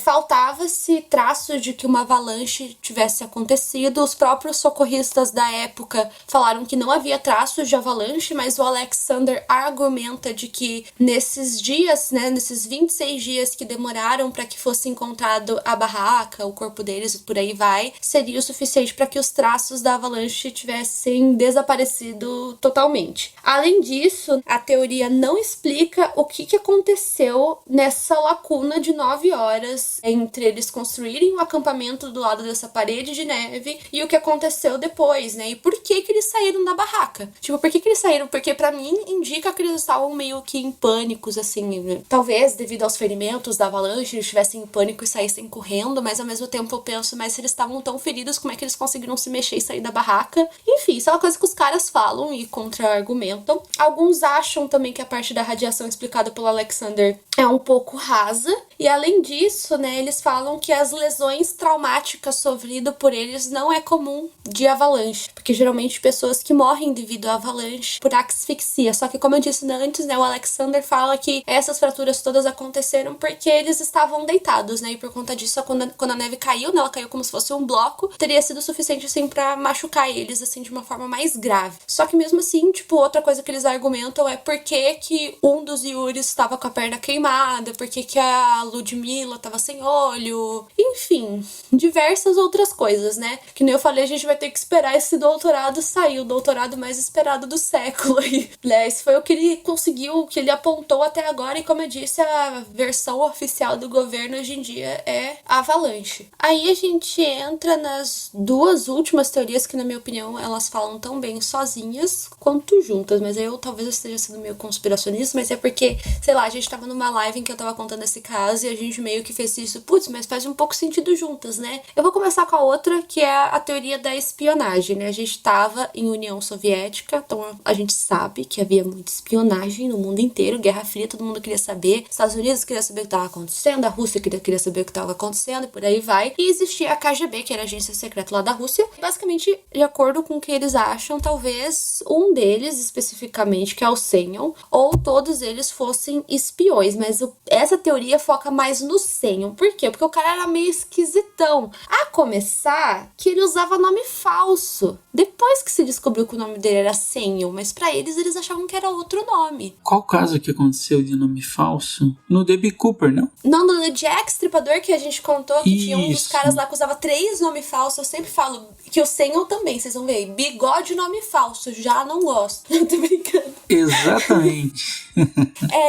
faltava-se traços de que uma avalanche tivesse acontecido. Os próprios socorristas da época falaram que não havia traços de avalanche, mas o Alexander argumenta de que nesses dias, né, nesses 26 dias que demoraram para que fosse encontrado a barraca, o corpo deles e por aí vai, seria o suficiente para que os traços da avalanche tivessem desaparecido totalmente. Além disso, a teoria não explica o que aconteceu nessa lacuna de 9 horas entre eles construírem o acampamento do lado dessa parede de neve e o que aconteceu depois, né? E por que eles saíram da barraca? Por que eles saíram? Porque pra mim indica que eles estavam meio que em pânicos, assim, né? Talvez devido aos ferimentos da avalanche eles estivessem em pânico e saíssem correndo, mas ao mesmo tempo eu penso, mas se eles estavam tão feridos, como é que eles conseguiram se mexer e sair da barraca? Enfim, isso é uma coisa que os caras falam e contra-argumentam. Alguns acham também que a parte da radiação explicada pelo Alexander é um pouco rasa, e além disso, né, eles falam que as lesões traumáticas sofridas por eles não é comum de avalanche, porque geralmente pessoas que morrem devido à avalanche por asfixia, só que como eu disse antes, né, o Alexander fala que essas fraturas todas aconteceram porque eles estavam deitados, né, e por conta disso, quando a neve caiu, né, ela caiu como se fosse um bloco, teria sido suficiente, assim, pra machucar eles, assim, de uma forma mais grave. Só que mesmo assim, outra coisa que eles argumentam é por que um dos Yuris estava com a perna queimada, por que a Ludmilla estava sem olho, enfim, diversas outras coisas, né? Que nem eu falei, a gente vai ter que esperar esse doutorado sair, o doutorado mais esperado do século. E, né, esse foi o que ele conseguiu, o que ele apontou até agora, e como eu disse, a versão oficial do governo hoje em dia é a avalanche. Aí a gente entra nas duas últimas teorias que, na minha opinião, elas falam tão bem sozinhas quanto juntas, mas aí eu talvez eu esteja sendo meio conspiracionista, mas é porque, sei lá, a gente tava numa live em que eu tava contando esse caso e a gente meio que fez isso, mas faz um pouco sentido juntas, né? Eu vou começar com a outra, que é a teoria da espionagem, né? A gente tava em União Soviética, então a gente sabe que havia muita espionagem no mundo inteiro, Guerra Fria, todo mundo queria saber, Estados Unidos queria saber o que tava acontecendo, a Rússia queria saber o que tava acontecendo, e por aí vai. E existia a KGB, que era a agência secreta lá da Rússia. Basicamente, de acordo com o que eles acham, talvez um deles, especificamente, que é o Semyon, ou todos eles fossem espiões, mas essa teoria foca mais no Semyon. Por quê? Porque o cara era meio esquisitão. A começar, que ele usava nome falso. depois que se descobriu que o nome dele era Senhor, mas pra eles achavam que era outro nome. Qual caso que aconteceu de nome falso? No D.B. Cooper, não? Não, no Jack Stripador que a gente contou, que tinha um dos Isso. caras lá que usava 3 nomes falsos. Eu sempre falo que o Senhor também, vocês vão ver aí. Bigode, nome falso, já não gosto. Não tô brincando. Exatamente.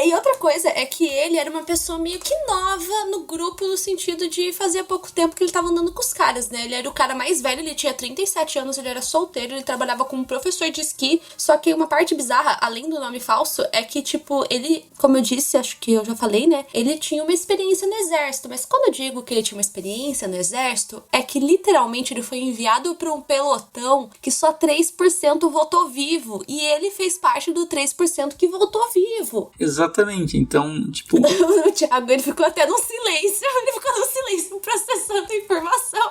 E outra coisa é que ele era uma pessoa meio que nova no grupo, no sentido de fazia pouco tempo que ele tava andando com os caras, né? Ele era o cara mais velho, ele tinha 37 anos, ele era solteiro, ele trabalhava como professor de esqui. Só que uma parte bizarra, além do nome falso, é que, tipo, ele, como eu disse, acho que eu já falei, né? Ele tinha uma experiência no exército, mas quando eu digo que ele tinha uma experiência no exército, é que literalmente ele foi enviado pra um pelotão que só 3% voltou vivo. E ele fez parte do 3% que voltou vivo. Exatamente, então, tipo... O Thiago, ele ficou até no silêncio. Ele ficou no silêncio processando a informação.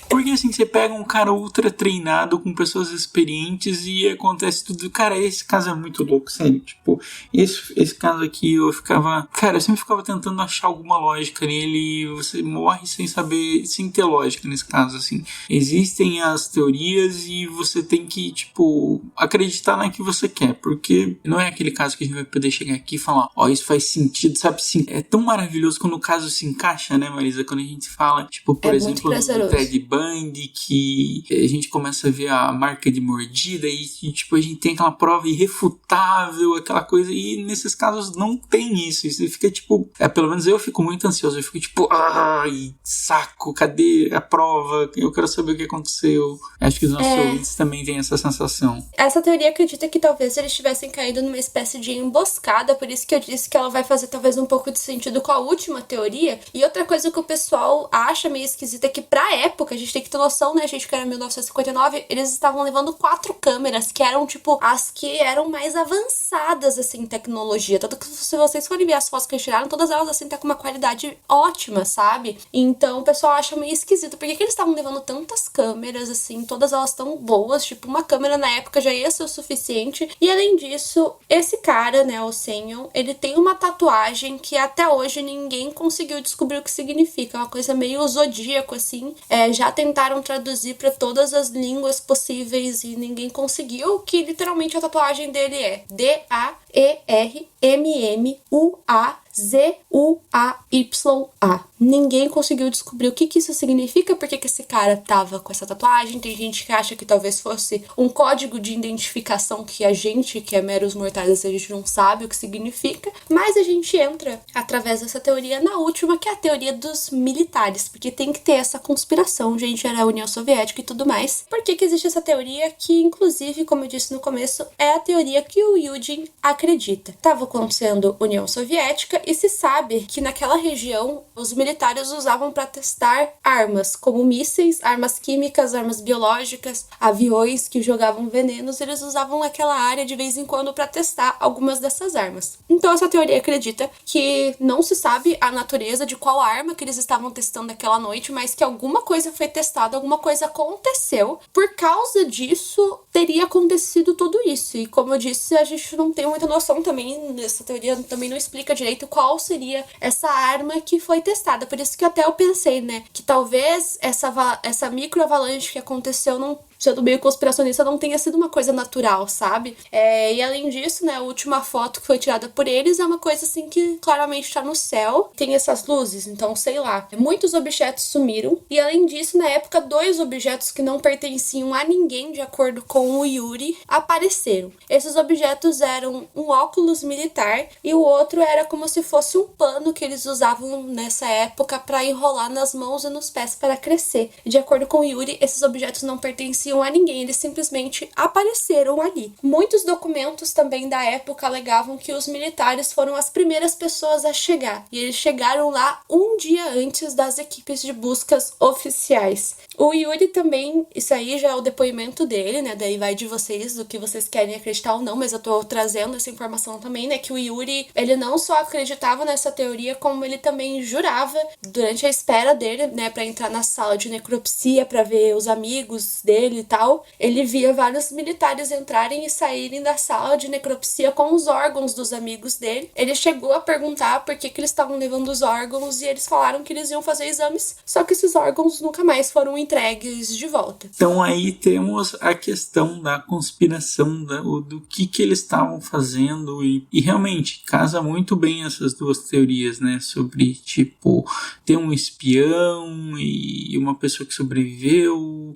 Porque assim, você pega um cara ultra treinado com pessoas experientes e acontece tudo. Cara, esse caso é muito louco, sério. Tipo, esse caso aqui eu ficava... Cara, eu sempre ficava tentando achar alguma lógica nele e você morre sem saber, sem ter lógica nesse caso, assim. Existem as teorias e você tem que, tipo, acreditar na que você quer. Porque não é aquele caso que a gente vai poder chegar aqui e falar, ó, isso faz sentido, sabe? Sim, é tão maravilhoso quando o caso se encaixa, né, Marisa? Quando a gente fala, tipo, por exemplo, do Ted Bundy, que a gente começa a ver a marca de mordida e, tipo, a gente tem aquela prova irrefutável, aquela coisa, e nesses casos não tem isso. Você fica, tipo, pelo menos eu fico muito ansioso, eu fico, tipo, ai, saco, cadê a prova? Eu quero saber o que aconteceu. Acho que os nossos ouvintes também têm essa sensação. Essa teoria acredita que talvez eles tivessem caído numa espécie de emboscada, por isso que eu disse que ela vai fazer talvez um pouco de sentido com a última teoria. E outra coisa que o pessoal acha meio esquisita é que pra época, a gente tem que ter noção, né, gente, que era 1959, eles estavam levando 4 câmeras, que eram, tipo, as que eram mais avançadas, assim, em tecnologia. Tanto que se vocês forem ver as fotos que eles tiraram, todas elas, assim, tá com uma qualidade ótima, sabe? Então, o pessoal acha meio esquisito. Por que eles estavam levando tantas câmeras, assim, todas elas tão boas? Tipo, uma câmera na época já ia ser o suficiente. E, além disso, esse cara, né, o Senhor, ele tem uma tatuagem que até hoje ninguém conseguiu descobrir o que significa. É uma coisa meio zodíaco, assim. Já tentaram traduzir pra todas as línguas possíveis e ninguém conseguiu, que literalmente a tatuagem dele é DAERMMUAZUAYA. Ninguém conseguiu descobrir o que isso significa, porque que esse cara tava com essa tatuagem. Tem gente que acha que talvez fosse um código de identificação que a gente, que é meros mortais, a gente não sabe o que significa. Mas a gente entra, através dessa teoria, na última, que é a teoria dos militares, porque tem que ter essa conspiração, gente, era a União Soviética e tudo mais. Por que existe essa teoria que, inclusive, como eu disse no começo, é a teoria que o Yudin acredita. Tava acontecendo União Soviética e se sabe que naquela região os militares usavam para testar armas, como mísseis, armas químicas, armas biológicas, aviões que jogavam venenos. Eles usavam aquela área de vez em quando para testar algumas dessas armas. Então essa teoria acredita que não se sabe a natureza de qual arma que eles estavam testando aquela noite, mas que alguma coisa foi testada, alguma coisa aconteceu. Por causa disso, teria acontecido tudo isso. E como eu disse, a gente não tem muita noção também, essa teoria também não explica direito qual seria essa arma que foi testada. Por isso que até eu pensei, né, que talvez essa microavalanche que aconteceu, não sendo meio conspiracionista, não tenha sido uma coisa natural, sabe? E além disso, né, a última foto que foi tirada por eles é uma coisa assim que claramente tá no céu, tem essas luzes, então sei lá. Muitos objetos sumiram, e além disso, na época, 2 objetos que não pertenciam a ninguém, de acordo com o Yuri, apareceram. Esses objetos eram um óculos militar e o outro era como se fosse um pano que eles usavam nessa época para enrolar nas mãos e nos pés para crescer. E de acordo com o Yuri, esses objetos não pertenciam a ninguém, eles simplesmente apareceram ali. Muitos documentos também da época alegavam que os militares foram as primeiras pessoas a chegar, e eles chegaram lá um dia antes das equipes de buscas oficiais. O Yuri também, isso aí já é o depoimento dele, né, daí vai de vocês, do que vocês querem acreditar ou não, mas eu tô trazendo essa informação também, né, que o Yuri, ele não só acreditava nessa teoria, como ele também jurava, durante a espera dele, né, pra entrar na sala de necropsia, pra ver os amigos dele, dele e tal, ele via vários militares entrarem e saírem da sala de necropsia com os órgãos dos amigos dele. Ele chegou a perguntar por que eles estavam levando os órgãos e eles falaram que eles iam fazer exames, só que esses órgãos nunca mais foram entregues de volta. Então aí temos a questão da conspiração, do que eles estavam fazendo e realmente casa muito bem essas duas teorias, né, sobre tipo ter um espião e uma pessoa que sobreviveu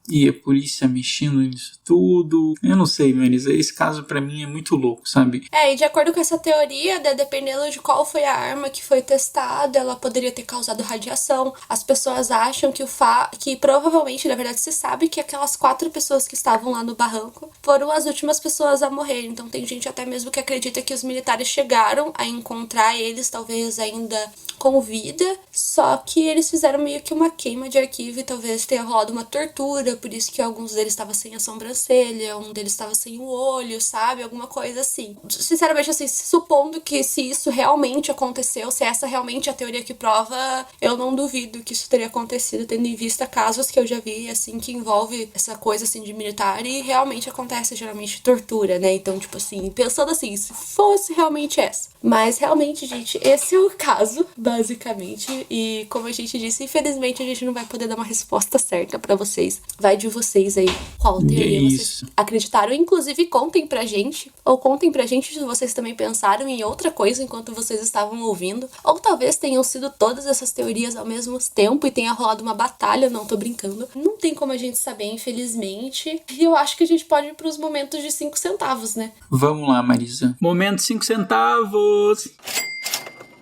e a polícia mexendo nisso tudo. Eu não sei, Marisa, esse caso pra mim é muito louco, sabe? E de acordo com essa teoria, dependendo de qual foi a arma que foi testada, ela poderia ter causado radiação. As pessoas acham que provavelmente, na verdade, se sabe que aquelas 4 pessoas que estavam lá no barranco foram as últimas pessoas a morrer. Então tem gente até mesmo que acredita que os militares chegaram a encontrar eles, talvez ainda com vida, só que eles fizeram meio que uma queima de arquivo e talvez tenha rolado uma tortura, por isso que alguns deles estavam sem a sobrancelha, um deles estava sem o olho, sabe? Alguma coisa assim. Sinceramente, assim, supondo que se isso realmente aconteceu, se essa realmente é a teoria que prova, eu não duvido que isso teria acontecido, tendo em vista casos que eu já vi, assim, que envolve essa coisa, assim, de militar e realmente acontece, geralmente, tortura, né? Então, tipo assim, pensando assim, se fosse realmente essa. Mas, realmente, gente, esse é o caso, basicamente, e como a gente disse, infelizmente a gente não vai poder dar uma resposta certa pra vocês. Vai de vocês aí, qual teoria vocês acreditaram, inclusive contem pra gente, ou contem pra gente se vocês também pensaram em outra coisa enquanto vocês estavam ouvindo, ou talvez tenham sido todas essas teorias ao mesmo tempo e tenha rolado uma batalha, não tô brincando. Não tem como a gente saber, infelizmente, e eu acho que a gente pode ir pros momentos de 5 centavos, né? Vamos lá, Marisa. Momento 5 centavos!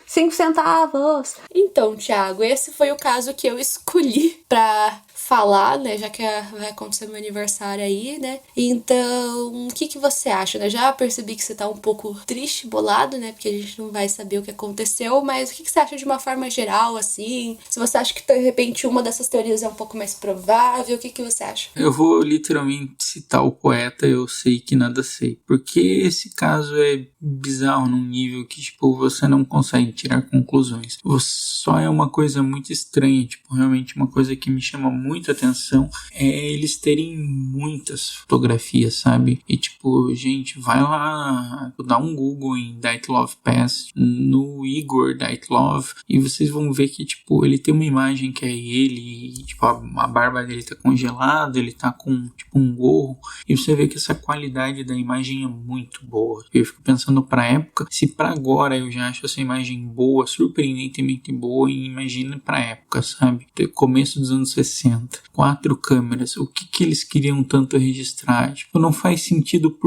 5 centavos! Então, Thiago, esse foi o caso que eu escolhi pra falar, né, já que vai acontecer meu aniversário aí, né, então, o que você acha, né, já percebi que você tá um pouco triste, bolado, né, porque a gente não vai saber o que aconteceu, mas o que você acha de uma forma geral, assim, se você acha que de repente uma dessas teorias é um pouco mais provável, o que você acha? Eu vou literalmente citar o poeta Eu Sei Que Nada Sei, porque esse caso é bizarro num nível que, tipo, você não consegue tirar conclusões, só é uma coisa muito estranha, tipo, realmente uma coisa que me chama muita atenção é eles terem muitas fotografias, sabe? E tipo, gente, vai lá, dá um Google em Dyatlov Pass, no Igor Dyatlov, e vocês vão ver que, tipo, ele tem uma imagem que é ele, e, tipo, a barba dele tá congelada, ele tá com, tipo, um gorro, e você vê que essa qualidade da imagem é muito boa. Eu fico pensando pra época, se pra agora eu já acho essa imagem boa, surpreendentemente boa, e imagina pra época, sabe? Começo dos anos 60. 4 câmeras, o que eles queriam tanto registrar? Tipo, não faz sentido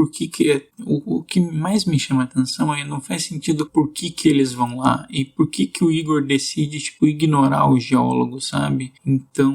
o que mais me chama a atenção não faz sentido por que eles vão lá e por que o Igor decide, tipo, ignorar o geólogo, sabe? Então,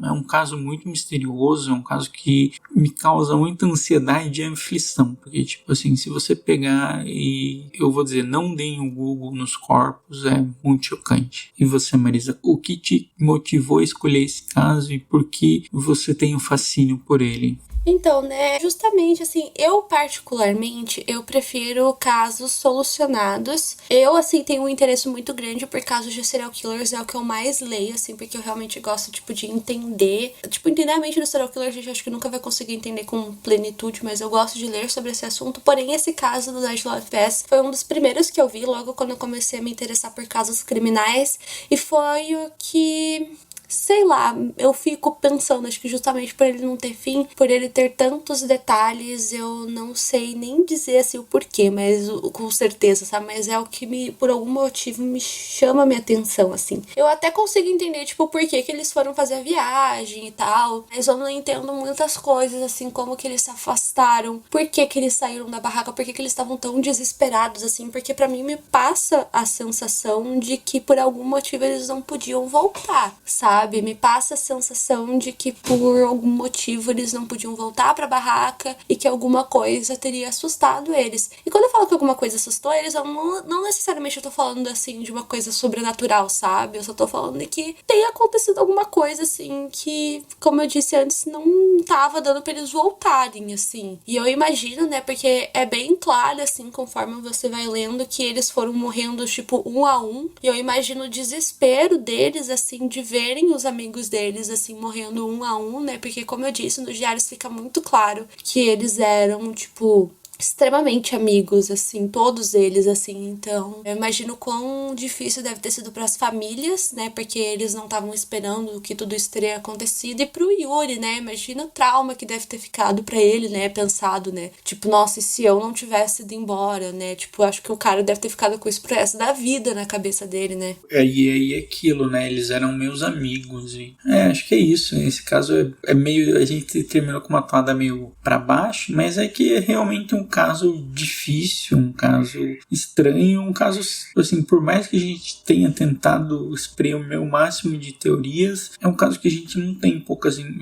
é um caso muito misterioso, é um caso que me causa muita ansiedade e aflição, porque, tipo assim, se você pegar e, eu vou dizer, não deem o Google nos corpos, é muito chocante. E você, Marisa, o que te motivou a escolher esse caso e por que você tem um fascínio por ele? Então, né, justamente assim, eu particularmente, eu prefiro casos solucionados. Eu, assim, tenho um interesse muito grande por casos de serial killers, é o que eu mais leio, assim, porque eu realmente gosto, tipo, de entender. Tipo, entender a mente do serial killer, a gente acho que nunca vai conseguir entender com plenitude, mas eu gosto de ler sobre esse assunto. Porém, esse caso do Dyatlov Pass foi um dos primeiros que eu vi logo quando eu comecei a me interessar por casos criminais, e foi o que... sei lá, eu fico pensando, acho que justamente por ele não ter fim, por ele ter tantos detalhes, eu não sei nem dizer assim o porquê, mas com certeza, sabe? Mas é o que por algum motivo me chama a minha atenção, assim. Eu até consigo entender, tipo, por que eles foram fazer a viagem e tal, mas eu não entendo muitas coisas, assim, como que eles se afastaram, por que eles saíram da barraca, por que eles estavam tão desesperados, assim, porque pra mim me passa a sensação de que por algum motivo eles não podiam voltar, sabe? Me passa a sensação de que por algum motivo eles não podiam voltar pra barraca e que alguma coisa teria assustado eles. E quando eu falo que alguma coisa assustou eles, eu não necessariamente eu tô falando assim de uma coisa sobrenatural, sabe? Eu só tô falando de que tenha acontecido alguma coisa assim que, como eu disse antes, não tava dando pra eles voltarem, assim. E eu imagino, né, porque é bem claro, assim, conforme você vai lendo, que eles foram morrendo, tipo, um a um. E eu imagino o desespero deles, assim, de verem verem os amigos deles, assim, morrendo um a um, né? Porque, como eu disse, nos diários fica muito claro que eles eram, tipo, extremamente amigos, assim, todos eles, assim. Então, eu imagino quão difícil deve ter sido para as famílias, né, porque eles não estavam esperando que tudo isso teria acontecido, e pro Yuri, né, imagina o trauma que deve ter ficado para ele, né, pensado, né, tipo, nossa, e se eu não tivesse ido embora, né, tipo, acho que o cara deve ter ficado com isso pro resto da vida na cabeça dele, né. E aí aquilo, né, eles eram meus amigos, e acho que é isso, esse caso é meio, a gente terminou com uma toada meio pra baixo, mas é que é realmente um caso difícil, um caso estranho, um caso, assim, por mais que a gente tenha tentado espremer o máximo de teorias, é um caso que a gente não tem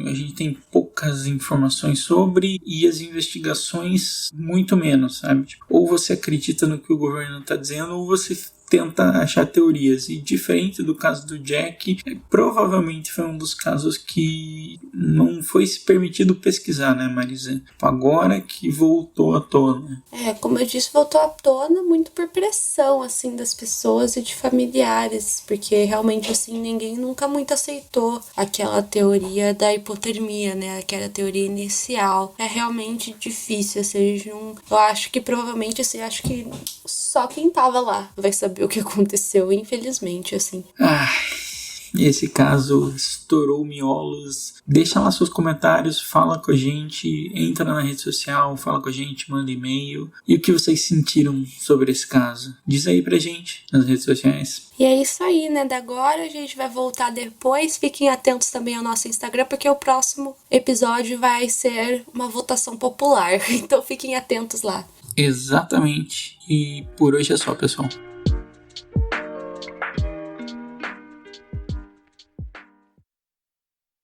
a gente tem poucas informações sobre, e as investigações muito menos, sabe? Tipo, ou você acredita no que o governo está dizendo, ou você tenta achar teorias, e diferente do caso do Jack, provavelmente foi um dos casos que não foi se permitido pesquisar, né, Marisa? Agora que voltou à tona. Como eu disse, voltou à tona muito por pressão, assim, das pessoas e de familiares, porque realmente, assim, ninguém nunca muito aceitou aquela teoria da hipotermia, né, aquela teoria inicial. É realmente difícil, assim, eu acho que provavelmente, assim, acho que só quem tava lá vai saber o que aconteceu, infelizmente, assim. Esse caso estourou miolos. Deixa lá seus comentários, fala com a gente, entra na rede social, fala com a gente, manda e-mail. E o que vocês sentiram sobre esse caso? Diz aí pra gente nas redes sociais. E é isso aí, né? Da agora a gente vai voltar depois. Fiquem atentos também ao nosso Instagram, porque o próximo episódio vai ser uma votação popular. Então fiquem atentos lá. Exatamente. E por hoje é só, pessoal.